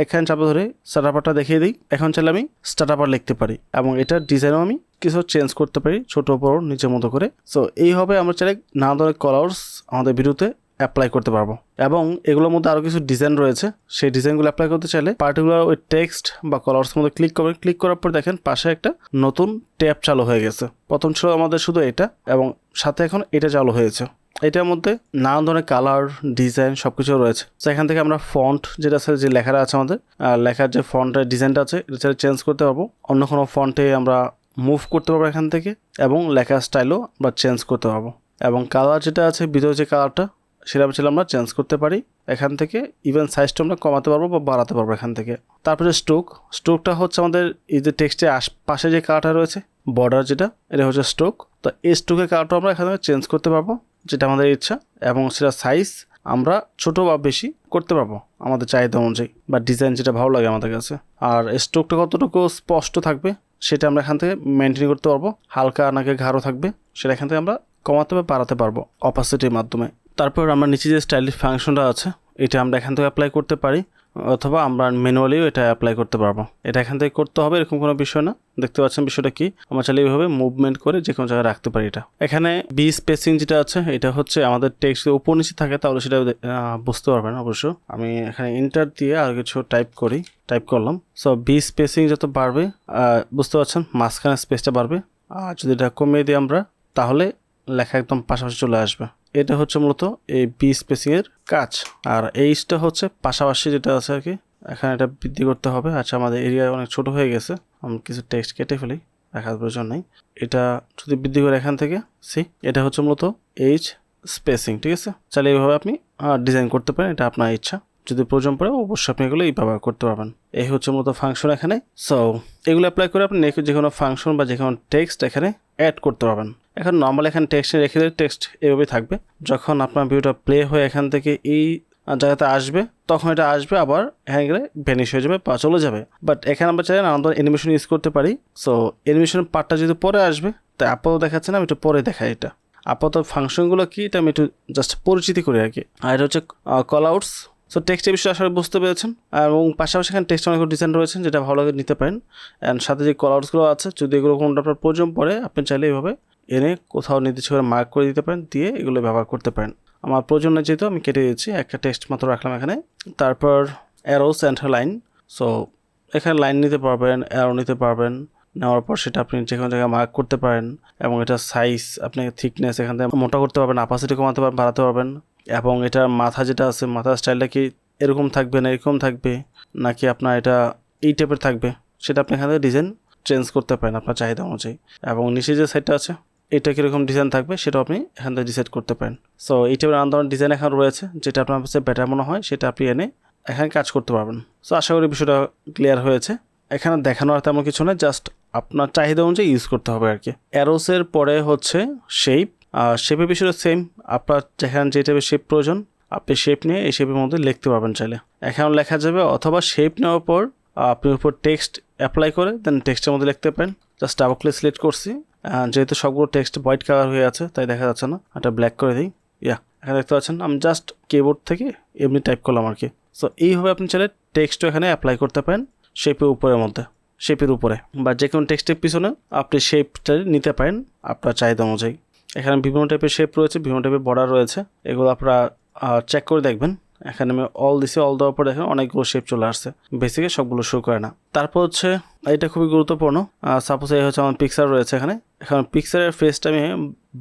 এখানে চাপে ধরে স্টার্টার বারটা দেখিয়ে দিই। এখন চাইলে আমি স্টার্টার বার লিখতে পারি এবং এটার ডিজাইনও আমি কিছু চেঞ্জ করতে পারি, ছোট বড় নিচের মতো করে। সো এইভাবে আমরা চাইলে নানা ধরনের কলআউটস আমাদের ভিডিওতে অ্যাপ্লাই করতে পারবো। এবং এগুলোর মধ্যে আরও কিছু ডিজাইন রয়েছে, সেই ডিজাইনগুলো অ্যাপ্লাই করতে চাইলে পার্টিকুলার ওই টেক্সট বা কলআউটসের মধ্যে ক্লিক করবেন। ক্লিক করার পর দেখেন পাশে একটা নতুন ট্যাব চালু হয়ে গেছে। প্রথম ছিল আমাদের শুধু এটা এবং সাথে এখন এটা চালু হয়েছে। এটার মধ্যে নানা ধরনের কালার ডিজাইন সব কিছু রয়েছে। তো এখান থেকে আমরা ফন্ট যেটা আছে, যে লেখাটা আছে আমাদের লেখার যে ফন্টের ডিজাইনটা আছে এটা চেঞ্জ করতে পারবো, অন্য কোনো ফন্টে আমরা মুভ করতে পারবো এখান থেকে, এবং লেখার স্টাইলও আমরা চেঞ্জ করতে পারবো। এবং কালার যেটা আছে ভিতরে যে কালারটা সেটা আমরা চেঞ্জ করতে পারি এখান থেকে। ইভেন সাইজটা আমরা কমাতে পারবো বা বাড়াতে পারবো এখান থেকে। তারপরে স্ট্রোকটা হচ্ছে আমাদের এই যে টেক্সটের আশপাশে যে কালারটা রয়েছে বর্ডার যেটা, এটা হচ্ছে স্ট্রোক। তো এই স্ট্রোকের কালারটা আমরা এখান থেকে চেঞ্জ করতে পারবো যেটা আমাদের ইচ্ছা, এবং সেটা সাইজ আমরা ছোট বা বেশি করতে পারবো আমাদের চাহিদা অনুযায়ী বা ডিজাইন যেটা ভালো লাগে আমাদের কাছে। আর স্ট্রোকটা কতটুকু স্পষ্ট থাকবে সেটা আমরা এখান থেকে মেনটেন করতে পারবো। হালকা নাকি গাঢ় থাকবে সেটা এখান থেকে আমরা কমাতে বা বাড়াতে পারবো অপাসিটির মাধ্যমে। তারপর আমরা নিচে যে স্টাইলিশ ফাংশনটা আছে এটা আমরা এখান থেকে অ্যাপ্লাই করতে পারি, অথবা আমরা ম্যানুয়ালিও এটা অ্যাপ্লাই করতে পারবো। এটা এখান থেকে করতে হবে এরকম কোনো বিষয় না। দেখতে পাচ্ছেন বিষয়টা কি, আমরা চাইলে এইভাবে মুভমেন্ট করে যে কোনো জায়গায় রাখতে পারি। এটা এখানে বি স্পেসিং যেটা আছে এটা হচ্ছে আমাদের টেক্সট উপর নিচে থাকে তাহলে সেটা বুঝতে পারবেন অবশ্য। আমি এখানে এন্টার দিয়ে আর কিছু টাইপ করলাম। সো বি স্পেসিং যত বাড়বে বুঝতে পারছেন মাঝখানে স্পেসটা বাড়বে, আর যদি এটা কমিয়ে দিই আমরা তাহলে লেখা একদম পাশাপাশি চলে আসবে। এটা হচ্ছে মূলত এই বি স্পেসিং এর কাজ। আর এইটা হচ্ছে পাশাপাশি যেটা আছে আর কি, এখানে এটা বৃদ্ধি করতে হবে। আচ্ছা আমাদের এরিয়া অনেক ছোট হয়ে গেছে, আমি কিছু টেক্সট কেটে ফেলি। রাখার প্রয়োজন নেই। এটা যদি বৃদ্ধি করে এখান থেকে এটা হচ্ছে মূলত এইচ স্পেসিং, ঠিক আছে। চাইলে এইভাবে আপনি ডিজাইন করতে পারেন, এটা আপনার ইচ্ছা। যদি প্রয়োজন পড়ে অবশ্যই আপনি এগুলো ব্যবহার করতে পারবেন। এই হচ্ছে মূলত ফাংশন এখানে। সো এগুলো অ্যাপ্লাই করে আপনি যে কোনো ফাংশন বা যে কোনো টেক্সট এখানে অ্যাড করতে পারবেন। এখন নর্মাল এখানে টেক্সটে রেখে দিলে টেক্সট এভাবেই থাকবে। যখন আপনার ভিডিওটা প্লে হয়ে এখান থেকে এই জায়গাতে আসবে তখন এটা আসবে, আবার এখানে গেলে ভ্যানিশ হয়ে যাবে বা চলে যাবে। বাট এখানে আমরা চাইলে আমাদের অ্যানিমেশন ইউজ করতে পারি। সো অ্যানিমেশন পার্টটা যদি পরে আসবে, তাই আপাতত দেখাচ্ছে না, আমি একটু পরে দেখাই। এটা আপাতত ফাংশনগুলো কি এটা আমি একটু জাস্ট পরিচিতি করি আর কি। আর এটা হচ্ছে কল আউটস। সো টেক্সটের বিষয়ে আসলে বুঝতে পেরেছেন, এবং পাশাপাশি এখানে টেক্সট অনেক ডিজাইন রয়েছে যেটা ভালো লাগে নিতে পারেন। অ্যান্ড সাথে যে কল আউটসগুলো আছে, যদি এগুলো কোনটা আপনার প্রয়োজন পড়ে আপনি চাইলে এইভাবে এনে কোথাও নির্দিষ্ট করে মার্ক করে দিতে পারেন, দিয়ে এগুলো ব্যবহার করতে পারেন। আমার প্রয়োজন নেই যেহেতু আমি কেটে দিয়েছি, একটা টেক্সট মাত্র রাখলাম এখানে। তারপর অ্যারোস অ্যান্ড লাইন। সো এখানে লাইন নিতে পারবেন, অ্যারো নিতে পারবেন। নেওয়ার পর সেটা আপনি যে কোনো জায়গায় মার্ক করতে পারেন, এবং এটা সাইজ আপনি থিকনেস এখান থেকে মোটা করতে পারবেন, অ্যাপাসিটি কমাতে পারবেন, বাড়াতে পারবেন। এবং এটার মাথা যেটা আছে, মাথার স্টাইলটা কি এরকম থাকবে না এরকম থাকবে, নাকি আপনার এটা এই টাইপের থাকবে, সেটা আপনি এখান থেকে ডিজাইন চেঞ্জ করতে পারেন আপনার চাহিদা অনুযায়ী। এবং নিচে যে সাইডটা আছে এটা কীরকম ডিজাইন থাকবে সেটাও আপনি এখান থেকে ডিসাইড করতে পারেন। সো এই টাইপের নানা ধরনের ডিজাইন এখন রয়েছে, যেটা আপনার কাছে বেটার মনে হয় সেটা আপনি এনে এখানে কাজ করতে পারবেন। সো আশা করি বিষয়টা ক্লিয়ার হয়েছে। এখানে দেখানোর তেমন কিছু নয়, জাস্ট আপনার চাহিদা অনুযায়ী ইউজ করতে হবে আর কি। অ্যারোসের পরে হচ্ছে শেপ। শেপের বিষয়টা সেম, আপনার যেখানে যে টাইপের শেপ প্রয়োজন আপনি শেপ নিয়ে এই শেপের মধ্যে লিখতে পারবেন চাইলে। এখানেও লেখা যাবে, অথবা শেপ নেওয়ার পর আপনি উপর টেক্সট অ্যাপ্লাই করে দেন টেক্সটের মধ্যে লিখতে পারেন। জাস্ট ডাবল ক্লিক সিলেক্ট করছি, যেহেতু সবগুলো টেক্সট হোয়াইট কালার হয়ে আছে তাই দেখা যাচ্ছে না, এটা ব্ল্যাক করে দিই। এখানে দেখতে পাচ্ছেন আমি জাস্ট কিবোর্ড থেকে এমনি টাইপ করলাম আর কি। সো এইভাবে আপনি চাইলে টেক্সটও এখানে অ্যাপ্লাই করতে পারেন শেপের উপরের মধ্যে, শেপের উপরে বা যে কোনো টেক্সটের পিছনে আপনি শেপটা নিতে পারেন আপনার চাহিদা অনুযায়ী। এখানে বিভিন্ন টাইপের শেপ রয়েছে, বিভিন্ন টাইপের বর্ডার রয়েছে, এগুলো আপনারা চেক করে দেখবেন। এখানে আমি অল দিছি, অল দেওয়ার পর দেখেন অনেকগুলো শেপ চলে আসছে, বেসিকে সবগুলো শো করে না। তারপর হচ্ছে এটা খুবই গুরুত্বপূর্ণ। সাপোজ এই হচ্ছে আমার পিকচার রয়েছে এখানে, এখন পিকচারের ফেসটা আমি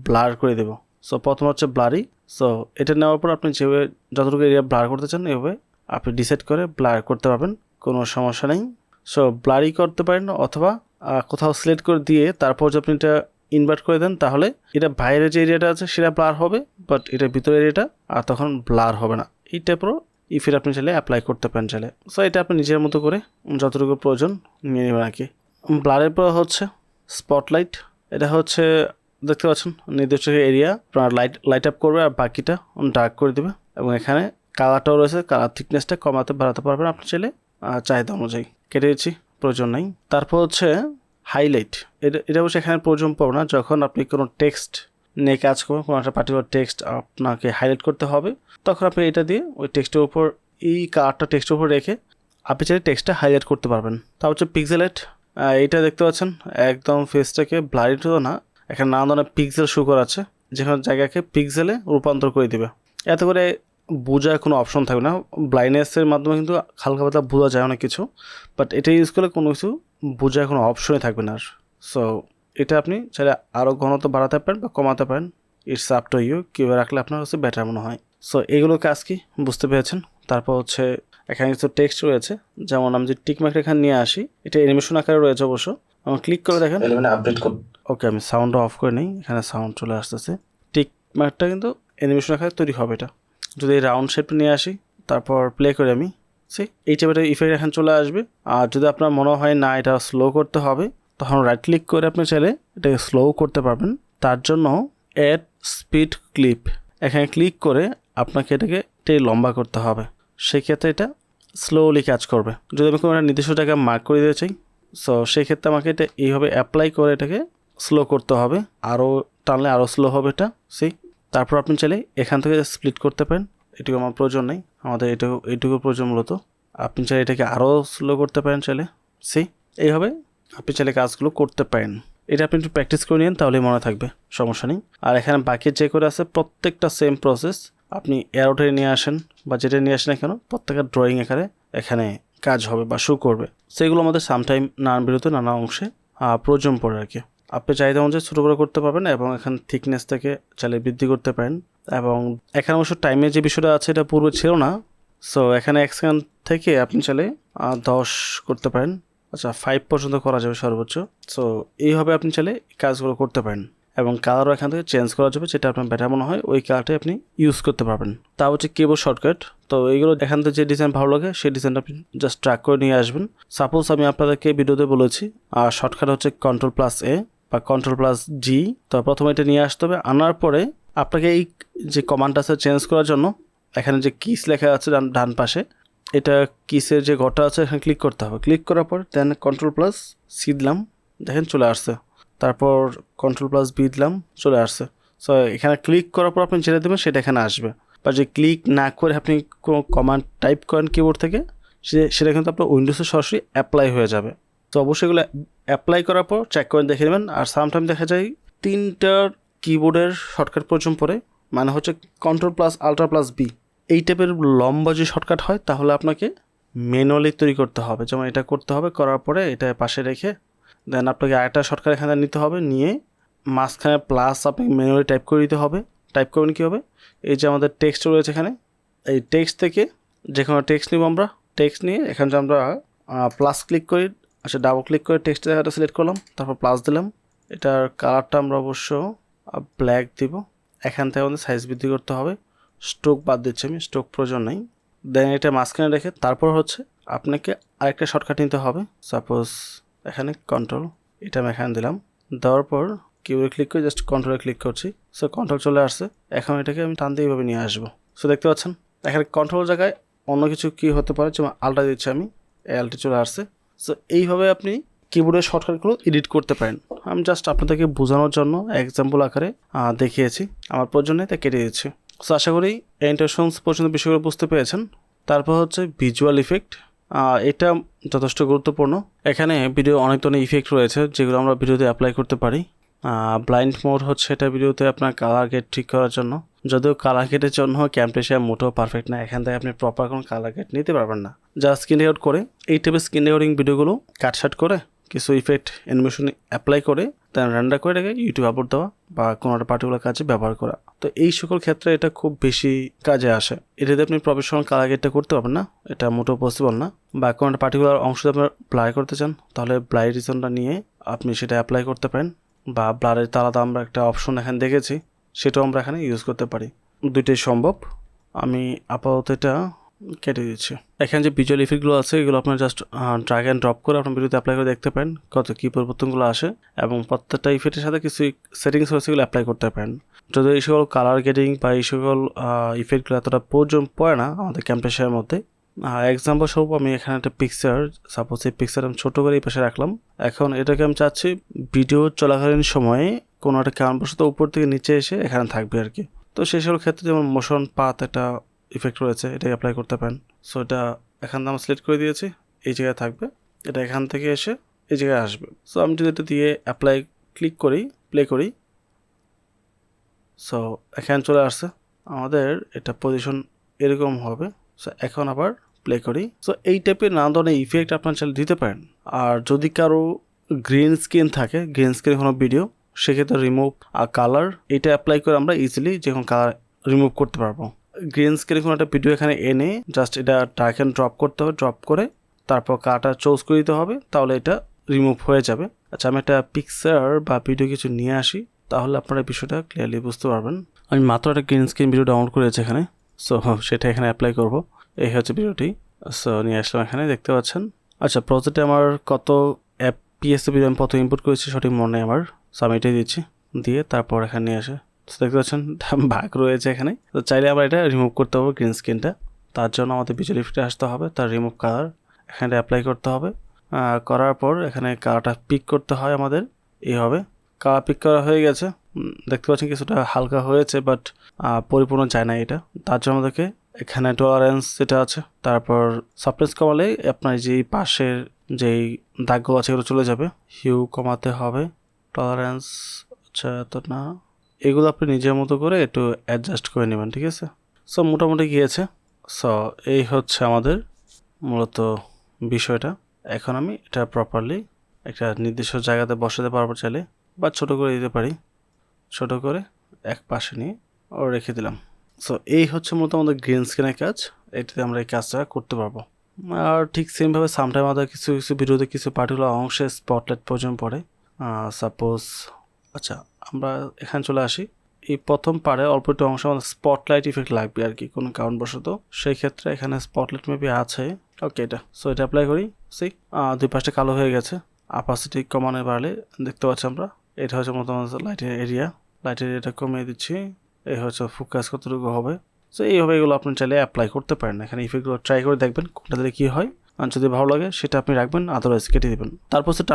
ব্লার করে দেবো। সো প্রথম হচ্ছে ব্লারি। সো এটা নেওয়ার পর আপনি যেভাবে যতটুকু এরিয়া ব্লার করতে চান এভাবে আপনি ডিসাইড করে ব্লার করতে পারবেন, কোনো সমস্যা নেই। সো ব্লারি করতে পারেন, অথবা কোথাও সিলেক্ট করে দিয়ে তারপর যদি আপনি এটা ইনভার্ট করে দেন তাহলে এটা বাইরে যে এরিয়াটা আছে সেটা ব্লার হবে, বাট এটা ভিতরে এরিয়াটা আর তখন ব্লার হবে না। এই টাইপেরও ইফেক্ট আপনি চাইলে অ্যাপ্লাই করতে পারেন চাইলে। সো এটা আপনি নিজের মতো করে যতটুকু প্রয়োজন নিয়ে নেবেন আর কি। ব্লারের পর হচ্ছে স্পটলাইট। এটা হচ্ছে দেখতে পাচ্ছেন নির্দিষ্ট এরিয়া আপনার লাইট আপ করবে আর বাকিটা ডার্ক করে দেবে, এবং এখানে কালারটাও রয়েছে, কালার থিকনেসটা কমাতে বাড়াতে পারবেন আপনি চাইলে চাহিদা অনুযায়ী। কেটে দিচ্ছি, প্রয়োজন নেই। তারপর হচ্ছে হাইলাইট। এটা অবশ্যই এখানে প্রয়োজন পড়বে না, যখন আপনি কোনো টেক্সট নিয়ে কাজ করবেন, কোনো একটা পার্টিকুলার টেক্সট আপনাকে হাইলাইট করতে হবে, তখন আপনি এটা দিয়ে ওই টেক্সটের উপর এই কালারটা টেক্সটের উপর রেখে আপনি চাইলে টেক্সটটা হাইলাইট করতে পারবেন। তা হচ্ছে পিক্সেলেট। এইটা দেখতে পাচ্ছেন একদম ফেসটাকে ব্লারি তো না, এখানে নানা ধরনের পিক্সেল শো করা আছে, যেখানে জায়গাকে পিক্সেলে রূপান্তর করে দিবে। এত করে বোঝার কোনো অপশন থাকবে না। ব্লাইন্ডনেসের মাধ্যমে কিন্তু হালকা পাতলা বোঝা যায় অনেক কিছু, বাট এটা ইউজ করলে কোনো কিছু বোঝার কোনো অপশনই থাকবে না আর। সো এটা আপনি চাইলে আরও ঘনত্ব বাড়াতে পারেন বা কমাতে পারেন, ইটস আপ টু ইউ, কীভাবে রাখলে আপনার কাছে বেটার মনে হয়। সো এগুলো কাজ কি বুঝতে পেরেছেন। তারপর হচ্ছে এখানে কিছু টেক্সট রয়েছে, যেমন আমি যে টিক মার্ক এখানে নিয়ে আসি, এটা অ্যানিমেশন আকারে রয়েছে অবশ্য। আমি ক্লিক করে দেখেন আপডেট করুন। ওকে, আমি সাউন্ড অফ করে নিই, এখানে সাউন্ড চলে আসতেছে। টিক মার্কটা কিন্তু অ্যানিমেশন আকারে তৈরি হবে। এটা যদি এই রাউন্ড শেপটা নিয়ে আসি, তারপর প্লে করে আমি এই টাইপের ইফেক্ট এখানে চলে আসবে। আর যদি আপনার মনে হয় না এটা স্লো করতে হবে, তখন রাইট ক্লিক করে আপনি চাইলে এটাকে স্লো করতে পারবেন। তার জন্য অ্যাড স্পিড ক্লিপ এখানে ক্লিক করে আপনাকে এটাকে লম্বা করতে হবে, সেক্ষেত্রে এটা স্লোলি কাজ করবে। যদি আমি কোনো একটা নির্দিষ্ট জায়গায় মার্ক করে দিতে চাই, সো সেক্ষেত্রে আমাকে এটা এইভাবে অ্যাপ্লাই করে এটাকে স্লো করতে হবে, আরও টানলে আরও স্লো হবে এটা। তারপর আপনি চাইলে এখান থেকে স্প্লিট করতে পারেন, এটুকু আমার প্রয়োজন নেই, আমাদের এইটুকু প্রয়োজন মূলত। আপনি চাইলে এটাকে আরও স্লো করতে পারেন চাইলে। এইভাবে আপনি চাইলে কাজগুলো করতে পারেন। এটা আপনি একটু প্র্যাকটিস করে নিন, তাহলেই মনে থাকবে, সমস্যা নেই। আর এখানে বাকি যে করে আছে প্রত্যেকটা সেম প্রসেস, আপনি অ্যারোটে নিয়ে আসেন বা যেটা নিয়ে আসেন না কেন, প্রত্যেকটা ড্রয়িং আকারে এখানে কাজ হবে বা শো করবে। সেগুলো আমাদের সামটাইম নানান বিরতি নানা অংশে প্রয়োজন পড়ে আর কি। আপনি চাহিদা অনুযায়ী ছোটো বড়ো করতে পারবেন, এবং এখানে থিকনেস থেকে চাইলে বৃদ্ধি করতে পারেন। এবং এখানে অবশ্য টাইমের যে বিষয়টা আছে এটা পূর্বে ছিল না। সো এখানে 1 সেকেন্ড থেকে আপনি চাইলে 10 করতে পারেন, আচ্ছা 5 পর্যন্ত করা যাবে সর্বোচ্চ। সো এইভাবে আপনি চাইলে কাজগুলো করতে পারেন এবং কালারও এখান থেকে চেঞ্জ করা যাবে, যেটা আপনার বেটার মনে হয় ওই কালারটাই আপনি ইউজ করতে পারবেন। তা হচ্ছে কিবোর্ড শর্টকাট। তো এইগুলো এখান থেকে যে ডিজাইন ভালো লাগে সেই ডিজাইনটা আপনি জাস্ট ট্র্যাক করে নিয়ে আসবেন। সাপোজ আমি আপনাদেরকে ভিডিওতে বলেছি আর শর্টকাট হচ্ছে Ctrl+A বা Ctrl+G। তো প্রথমে এটা নিয়ে আসতে হবে, আনার পরে আপনাকে এই যে কমান্ডটা আছে চেঞ্জ করার জন্য এখানে যে কিস লেখা আছে ডান পাশে, এটা কিসের যে ঘরটা আছে এখানে ক্লিক করতে হবে। ক্লিক করার পর দেন Ctrl+C দিলাম, দেখেন চলে আসছে। তারপর Ctrl+B দিলাম, চলে আসছে। সো এখানে ক্লিক করার পর আপনি যেটা দেবেন সেটা এখানে আসবে। বা যে ক্লিক না করে আপনি কোনো কমান্ড টাইপ করেন কিবোর্ড থেকে, সেটা কিন্তু আপনার উইন্ডোজে সরাসরি অ্যাপ্লাই হয়ে যাবে। তো অবশ্যই এগুলো অ্যাপ্লাই করার পর চেক করে দেখে নেবেন। আর সামটাইম দেখা যায় 3টার কিবোর্ডের শর্টকাট পর্যন্ত পড়ে, মানে হচ্ছে Ctrl+Alt+B এই টাইপের লম্বা যে শর্টকাট হয় তাহলে আপনাকে ম্যানুয়ালি তৈরি করতে হবে। যেমন এটা করতে হবে, করার পরে এটা পাশে রেখে দেন আপনাকে আরেকটা শর্টকাট এখানে নিতে হবে, নিয়ে মাঝখানে প্লাস আপনি ম্যানুয়ালি টাইপ করে দিতে হবে। টাইপ করবেন কী হবে, এই যে আমাদের টেক্সট রয়েছে এখানে, এই টেক্সট থেকে যে কোনো টেক্সট নিব আমরা। টেক্সট নিয়ে এখানে যে আমরা প্লাস ক্লিক করি, আচ্ছা ডাবল ক্লিক করে টেক্সট জায়গাটা সিলেক্ট করলাম, তারপর প্লাস দিলাম। এটার কালারটা আমরা অবশ্য ব্ল্যাক দিব। এখান থেকে আমাদের সাইজ বৃদ্ধি করতে হবে। স্ট্রোক বাদ দিচ্ছি আমি, স্ট্রোক প্রয়োজন নেই। দেন এটা মাঝখানে রেখে তারপর হচ্ছে আপনাকে আরেকটা শর্টকাট নিতে হবে। সাপোজ এখানে কন্ট্রোল, এটা আমি এখানে দিলাম। দেওয়ার পর কিবোর্ডে ক্লিক করে জাস্ট কন্ট্রোলে ক্লিক করছি। সো কন্ট্রোল চলে আসছে। এখন এটাকে আমি টান দিয়ে এইভাবে নিয়ে আসবো। সো দেখতে পাচ্ছেন এখানে কন্ট্রোল জায়গায় অন্য কিছু কি হতে পারে, যেমন আলটা দিচ্ছি আমি, আলটি চলে আসছে। সো এইভাবে আপনি কিবোর্ডের শর্টকাটগুলো এডিট করতে পারেন। আমি জাস্ট আপনাদেরকে বোঝানোর জন্য এক্সাম্পল আকারে দেখিয়েছি, আমার প্রয়োজনে তা কেটে দিচ্ছি। সো আশা করি ইন্টারশনস পর্যন্ত বিষয়গুলো বুঝতে পেরেছেন। তারপর হচ্ছে ভিজুয়াল ইফেক্ট, এটা যথেষ্ট গুরুত্বপূর্ণ। এখানে ভিডিও অনেক ধরনের ইফেক্ট রয়েছে যেগুলো আমরা ভিডিওতে অ্যাপ্লাই করতে পারি। ব্লাইন্ড মোড হচ্ছে এটা ভিডিওতে আপনার কালার গেট ঠিক করার জন্য, যদিও কালার গেটের জন্য ক্যামটাশিয়া মোটেও পারফেক্ট না। এখান থেকে আপনি প্রপার কোনো কালার গেট নিতে পারবেন না। যা স্ক্রিন রেকর্ড করে এই টাইপের স্ক্রিন রেকর্ডিং ভিডিওগুলো কাটশাট করে কিছু ইফেক্ট অ্যানিমেশন অ্যাপ্লাই করে দেন রেন্ডার করে রেখে ইউটিউব আপলোড দেওয়া বা কোনো একটা পার্টিকুলার কাজে ব্যবহার করা। তো এই সকল ক্ষেত্রে এটা খুব বেশি কাজে আসে। এটাতে আপনি প্রফেশনাল কালার গেটটা করতে পারবেন না, এটা মোটেও পসিবল না। বা কোনো একটা পার্টিকুলার অংশ আপনার ব্লার করতে চান তাহলে ব্লার রিজনটা নিয়ে আপনি সেটা অ্যাপ্লাই করতে পারেন, বা ব্লারের আলাদা আমরা একটা অপশন এখানে দেখেছি, সেটাও আমরা এখানে ইউজ করতে পারি। দুইটাই সম্ভব। আমি আপাতত এটা কেটে দিচ্ছি। এখানে যে ভিজুয়াল ইফেক্টগুলো আছে এগুলো আপনার জাস্ট ড্র্যাগ অ্যান্ড ড্রপ করে আপনার ভিডিওতে অ্যাপ্লাই করে দেখতে পারেন কত কী পরিবর্তনগুলো আসে, এবং প্রত্যেকটা ইফেক্টের সাথে কিছু সেটিংস হচ্ছে এগুলো অ্যাপ্লাই করতে পারেন। যদি এই সকল কালার গেটিং বা এই সকল ইফেক্টগুলো এতটা প্রয়োজন পড়ে না আমাদের ক্যামটাশিয়ার মধ্যে। এক্সাম্পল স্বরূপ আমি এখানে একটা পিকচার, সাপোজ এই পিকচার আমি ছোটো করে এই পাশে রাখলাম। এখন এটাকে আমি চাচ্ছি ভিডিও চলাকালীন সময়ে কোনো একটা কারণবশত উপর থেকে নিচে এসে এখানে থাকবে আর কি। তো সেই সকল ক্ষেত্রে যেমন মোশন পাথ একটা ইফেক্ট রয়েছে, এটাকে অ্যাপ্লাই করতে পারেন। সো এটা এখান থেকে আমরা সিলেক্ট করে দিয়েছি, এই জায়গায় থাকবে, এটা এখান থেকে এসে এই জায়গায় আসবে। সো আমি যদি এটা দিয়ে অ্যাপ্লাই ক্লিক করি, প্লে করি, সো এখানে চলে আসছে আমাদের, এটা পজিশন এরকম হবে। সো এখন আবার প্লে করি। সো এই টাইপের নানা ধরনের ইফেক্ট আপনার চাইলে দিতে পারেন। আর যদি কারো গ্রিন স্ক্রিন থাকে, গ্রিন স্ক্রিন কোনো ভিডিও, সেক্ষেত্রে রিমুভ আর কালার এটা অ্যাপ্লাই করে আমরা ইজিলি যে কোনো কালার রিমুভ করতে পারবো। গ্রিন স্ক্রিনে কোনো একটা ভিডিও এখানে এনে জাস্ট এটা ড্র্যাগ অ্যান্ড ড্রপ করতে হবে, ড্রপ করে তারপর কালারটা চুজ করে দিতে হবে, তাহলে এটা রিমুভ হয়ে যাবে। আচ্ছা আমি একটা পিকচার বা ভিডিও কিছু নিয়ে আসি, তাহলে আপনারা বিষয়টা ক্লিয়ারলি বুঝতে পারবেন। আমি মাত্র একটা গ্রিন স্ক্রিন ভিডিও ডাউনলোড করেছি এখানে, সো সেটা এখানে অ্যাপ্লাই করব। এই হচ্ছে ভিডিওটি, সো নিয়ে আসলাম এখানে, দেখতে পাচ্ছেন। আচ্ছা প্রজেক্টে আমার কত পিএস ভিডিও আমি কত ইনপুট করেছি সঠিক মনে নেই আমার, সো আমি এটাই দিচ্ছি, দিয়ে তারপর এখানে নিয়ে আসে দেখতে পাচ্ছেন ভাগ রয়েছে এখানে। তো চাইলে আবার এটা রিমুভ করতে হবে গ্রিন স্ক্রিনটা, তার জন্য আমাদের ভিজুয়াল ইফেক্টে আসতে হবে, তার রিমুভ কালার এখানে অ্যাপ্লাই করতে হবে। করার পর এখানে কালারটা পিক করতে হয় আমাদের, এইভাবে কালার পিক করা হয়ে গেছে। দেখতে পাচ্ছেন কিছুটা হালকা হয়েছে, বাট পরিপূর্ণ যায় না এটা। তার জন্য আমাদেরকে এখানে টলারেন্স যেটা আছে, তারপর সফটনেস কমালে আপনার যেই পাশের যেই দাগগুলো আছে এগুলো চলে যাবে। হিউ কমাতে হবে, টলারেন্স আচ্ছা এত না, এগুলো আপনি নিজের মতো করে একটু অ্যাডজাস্ট করে নেবেন, ঠিক আছে। সো মোটামুটি গিয়েছে। সো এই হচ্ছে আমাদের মূলত বিষয়টা। এখন আমি এটা প্রপারলি একটা নির্দিষ্ট জায়গাতে বসাতে পারবো চাইলে, বা ছোটো করে দিতে পারি, ছোটো করে এক পাশে নিয়ে রেখে দিলাম। সো এই হচ্ছে মূলত আমাদের গ্রিন স্ক্রিনের কাজ, এটাতে আমরা এই কাজটা করতে পারবো আর ঠিক সেমভাবে সামটাইম আমাদের কিছু কিছু ভিডিওতে কিছু পার্টিকুলার অংশে স্পটলাইট প্রয়োজন পড়ে। সাপোজ আচ্ছা আমরা এখানে চলে আসি, এই প্রথম পারে অল্প একটু অংশ আমাদের স্পটলাইট ইফেক্ট লাগবে আর কি কোনো কারণবশত, সেই ক্ষেত্রে এখানে স্পটলাইট মেবি আছে। ওকে এটা সো এটা অ্যাপ্লাই করি। সেই দুই পাশটা কালো হয়ে গেছে, অপাসিটি কমানো বাড়লে দেখতে পাচ্ছি আমরা। এটা হচ্ছে মতো লাইটের এরিয়াটা কমিয়ে দিচ্ছি। এই হচ্ছে ফোকাস কতটুকু হবে। সো এইভাবে এগুলো আপনি চাইলে অ্যাপ্লাই করতে পারেন। এখানে ইফেক্টগুলো ট্রাই করে দেখবেন কোনটা দিলে কী হয়, আর যদি ভালো লাগে সেটা আপনি রাখবেন, আদারওয়াইজ কেটে দেবেন। তারপর হচ্ছে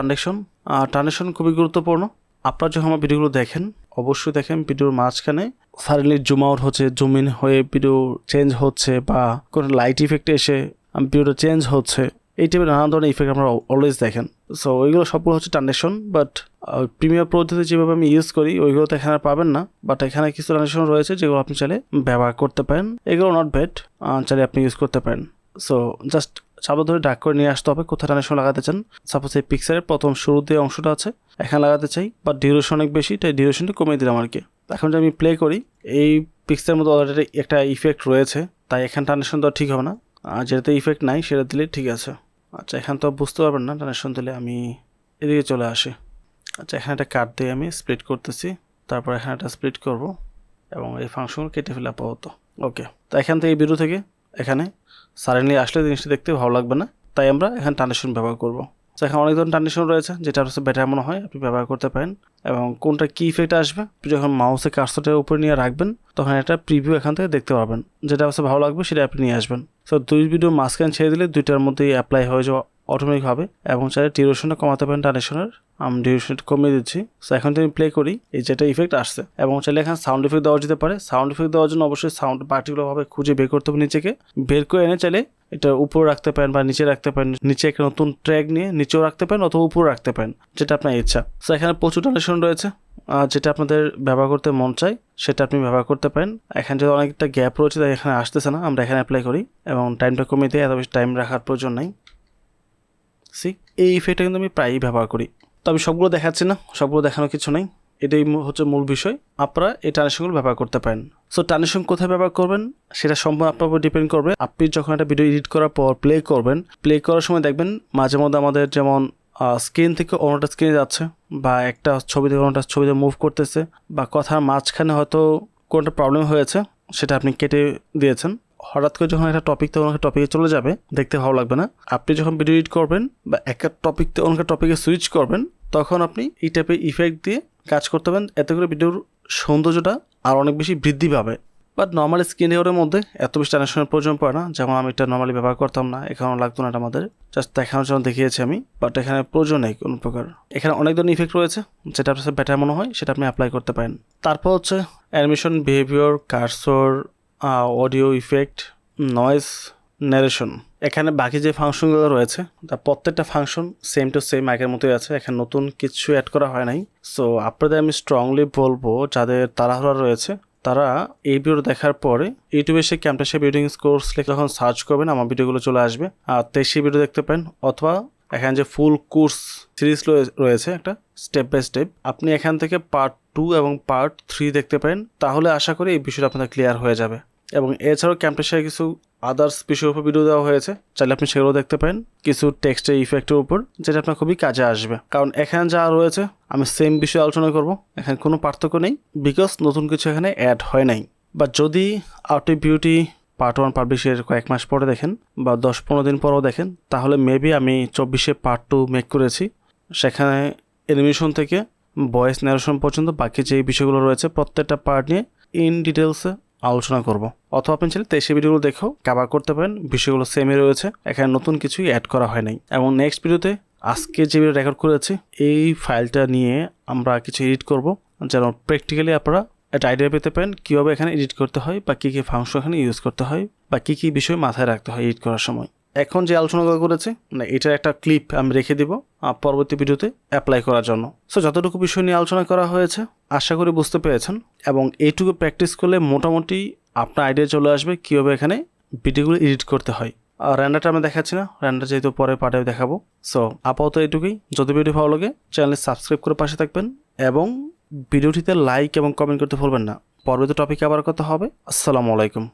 ট্রানজেকশন খুবই গুরুত্বপূর্ণ। আপনারা যখন আমার ভিডিওগুলো দেখেন অবশ্যই দেখেন ভিডিওর মাঝখানে সাডেনলি জুম আউট হচ্ছে, জুম ইন হয়ে ভিডিও চেঞ্জ হচ্ছে, বা কোনো লাইট ইফেক্ট এসে ভিডিওটা চেঞ্জ হচ্ছে, এই টাইপের নানা ধরনের ইফেক্ট আপনারা অলওয়েজ দেখেন। সো ওইগুলো সবগুলো হচ্ছে ট্রানজেকশন, বাট প্রিমিয়ার পদ্ধতি যেভাবে আমি ইউজ করি ওইগুলো তো এখানে পাবেন না, বাট এখানে কিছু ট্রানজেকশন রয়েছে যেগুলো আপনি চাইলে ব্যবহার করতে পারেন। এগুলো নট ব্যাড, চাইলে আপনি ইউজ করতে পারেন। সো জাস্ট চাপা ধরে ডাক করে নিয়ে আসতে হবে কোথায় ট্রানজেকশন লাগাতে চান। সাপোজ এই পিকচারের প্রথম শুরুতে অংশটা আছে এখানে লাগাতে চাই, বাট ডিউরেশন অনেক বেশি, তাই ডিউরেশনটা কমিয়ে দিলাম আর কি। এখন যদি আমি প্লে করি এই পিকচারের মধ্যে অলরেডি একটা ইফেক্ট রয়েছে, তাই এখানে ট্রানজেকশন দেওয়া ঠিক হবে না, আর যেটাতে ইফেক্ট নাই সেটা দিলে ঠিক আছে। আচ্ছা এখানে তো বুঝতে পারবেন না ট্রানজেকশন দিলে, আমি এদিকে চলে আসি। আচ্ছা এখানে একটা কাট দিয়ে আমি স্প্লিট করতেছি, তারপর এখানে একটা স্প্লিট করব এবং এই ফাংশন কেটে ফেলে আপাতত। ওকে তো এখান থেকে এই ভিডিও থেকে এখানে সাডেনলি আসলে জিনিসটা দেখতে ভালো লাগবে না, তাই আমরা এখানে ট্রানজেকশন ব্যবহার করব। তো এখানে অনেক ধরনের ট্রানজেকশন রয়েছে, যেটা হচ্ছে বেটার মনে হয় আপনি ব্যবহার করতে পারেন। এবং কোনটা কী ইফেক্ট আসবে আপনি যখন মাউসে কার্সরটার উপরে নিয়ে রাখবেন তখন একটা প্রিভিউ এখান থেকে দেখতে পারবেন, যেটা হচ্ছে ভালো লাগবে সেটা আপনি নিয়ে আসবেন। সো দুই ভিডিও মাঝখানে ছেড়ে দিলে দুইটার মধ্যেই অ্যাপ্লাই হয়ে যাওয়া অটোমেটিকভাবে, এবং চাইলে ডিউরেশনটা কমাতে পারেন ট্রানজেকশনের। আমি ডিউরেশনটা কমিয়ে দিচ্ছি। সো এখন যদি প্লে করি এই যেটা ইফেক্ট আসছে, এবং চাইলে এখানে সাউন্ড ইফেক্ট দেওয়া যেতে পারে। সাউন্ড ইফেক্ট দেওয়ার জন্য অবশ্যই সাউন্ড পার্টিকুলারভাবে খুঁজে বের করতে হবে নিজেকে, বের করে এনে চাইলে এটা উপরে রাখতে পারেন বা নিচে রাখতে পারেন। নিচে একটা নতুন ট্র্যাক নিয়ে নিচেও রাখতে পারেন অথবা উপরে রাখতে পারেন, যেটা আপনার ইচ্ছা। সো এখানে প্রচুর ট্রানজেকশন রয়েছে, যেটা আপনাদের ব্যবহার করতে মন চায় সেটা আপনি ব্যবহার করতে পারেন। এখানে যদি অনেকটা গ্যাপ রয়েছে তাই এখানে আসতেছে না, আমরা এখানে অ্যাপ্লাই করি এবং টাইমটা কমিয়ে দিয়ে এত বেশি টাইম রাখার প্রয়োজন নাই। এই ইফেক্টটা কিন্তু আমি প্রায়ই ব্যবহার করি, তো আমি সবগুলো দেখাচ্ছি না, সবগুলো দেখানোর কিছু নেই, এটাই হচ্ছে মূল বিষয়। আপনারা এই ট্রানজেকশনগুলো ব্যবহার করতে পারেন। সো ট্রানজেকশন কোথায় ব্যবহার করবেন সেটা সম্পূর্ণ আপনার উপর ডিপেন্ড করবে। আপনি যখন একটা ভিডিও এডিট করার পর প্লে করবেন, প্লে করার সময় দেখবেন মাঝে মধ্যে আমাদের যেমন স্ক্রিন থেকে অন্যটা স্ক্রিনে যাচ্ছে, বা একটা ছবি থেকে অন্যটা ছবিতে মুভ করতেছে, বা কথার মাঝখানে হয়তো কোনটা প্রবলেম হয়েছে সেটা আপনি কেটে দিয়েছেন। হঠাৎ করে যখন একটা টপিক থেকে অন্য টপিকে চলে যাবে দেখতে ভালো লাগবে না। আপনি যখন ভিডিও এডিট করবেন বা একটা টপিক থেকে অন্য টপিকে সুইচ করবেন তখন আপনি এই টাইপের ইফেক্ট দিয়ে কাজ করতে পারেন, এতে করে ভিডিওর সৌন্দর্যটা আর অনেক বেশি বৃদ্ধি পাবে। বাট নর্মাল স্ক্রিন রেকর্ডের মধ্যে এত বেশি ট্রানজেকশনের প্রয়োজন পড়ে না, যেমন আমি এটা নর্মালি ব্যবহার করতাম না, এখানেও লাগতো না, এটা আমাদের জাস্ট দেখানোর জন্য দেখিয়েছি আমি, বাট এখানে প্রয়োজন নেই কোনো প্রকার। এখানে অনেক ধরনের ইফেক্ট রয়েছে, যেটা আপনার বেটার মনে হয় সেটা আপনি অ্যাপ্লাই করতে পারেন। তারপর হচ্ছে animation, behaviour, cursor, audio effect, noise, narration. এখানে বাকি যে ফাংশনগুলো রয়েছে তার প্রত্যেকটা ফাংশন সেম টু সেম আগের মতোই আছে, এখানে নতুন কিছু অ্যাড করা হয় নাই। সো আপনাদের আমি স্ট্রংলি বলবো যাদের তাড়াহুড়া রয়েছে তারা এই ভিডিও দেখার পরে ইউটিউবে এসে ক্যামটাশিয়া বিল্ডিংস কোর্স লিখে যখন সার্চ করবেন আমার ভিডিওগুলো চলে আসবে, আর সেই ভিডিও দেখতে পারেন। অথবা এখানে যে ফুল কোর্স সিরিজ রয়েছে একটা স্টেপ বাই স্টেপ, আপনি এখান থেকে পার্ট 2 এবং পার্ট 3 দেখতে পারেন, তাহলে আশা করি এই বিষয়টা আপনাদের ক্লিয়ার হয়ে যাবে। এবং এছাড়াও ক্যামটাশিয়ার কিছু আদার্স বিষয়ের উপর ভিডিও দেওয়া হয়েছে, চাইলে আপনি সেগুলো দেখতে পারেন, কিছু টেক্সটের ইফেক্টের উপর, যেটা আপনার খুবই কাজে আসবে। কারণ এখানে যা রয়েছে আমি সেম বিষয়ে আলোচনা করব, এখানে কোনো পার্থক্য নেই, বিকজ নতুন কিছু এখানে অ্যাড হয় নাই। বা যদি আউট অফ বিউটি পার্ট 1 পাবলিশের কয়েক মাস পরে দেখেন বা 10-15 দিন পরেও দেখেন, তাহলে মেবি আমি 24-এ পার্ট 2 মেক করেছি, সেখানে অ্যানিমেশন থেকে ভয়েস ন্যারেশন পর্যন্ত বাকি যে বিষয়গুলো রয়েছে প্রত্যেকটা পার্ট নিয়ে ইন ডিটেলসে আলোচনা করব। অথবা আপনি চাইলে 23 ভিডিওগুলো দেখেও কভার করতে পারেন, বিষয়গুলো সেমই রয়েছে, এখানে নতুন কিছুই অ্যাড করা হয় নাই। এবং নেক্সট ভিডিওতে আজকে যে ভিডিও রেকর্ড করেছি এই ফাইলটা নিয়ে আমরা কিছু এডিট করব, যেন প্র্যাকটিক্যালি আপনারা একটা আইডিয়া পেতে পারেন কীভাবে এখানে এডিট করতে হয়, বা কী কী ফাংশন এখানে ইউজ করতে হয়, বা কী কী বিষয় মাথায় রাখতে হয় এডিট করার সময়। এখন যে আলোচনাগুলো করেছি মানে এটার একটা ক্লিপ আমি রেখে দিব পরবর্তী ভিডিওতে অ্যাপ্লাই করার জন্য। সো যতটুকু বিষয় নিয়ে আলোচনা করা হয়েছে আশা করি বুঝতে পেরেছেন, এবং এইটুকু প্র্যাকটিস করলে মোটামুটি আপনার আইডিয়া চলে আসবে কীভাবে এখানে ভিডিওগুলো এডিট করতে হয়। আর র্যান্ডারটা আমি দেখাচ্ছি না, র্যান্ডার যেহেতু পরে পার্টে দেখাবো। সো আপাতত এটুকুই। যদি ভিডিও ভালো লাগে চ্যানেলে সাবস্ক্রাইব করে পাশে থাকবেন, এবং ভিডিওটিতে লাইক এবং কমেন্ট করতে ভুলবেন না। পরবর্তী টপিকে আবার কথা হবে। আসসালামু আলাইকুম।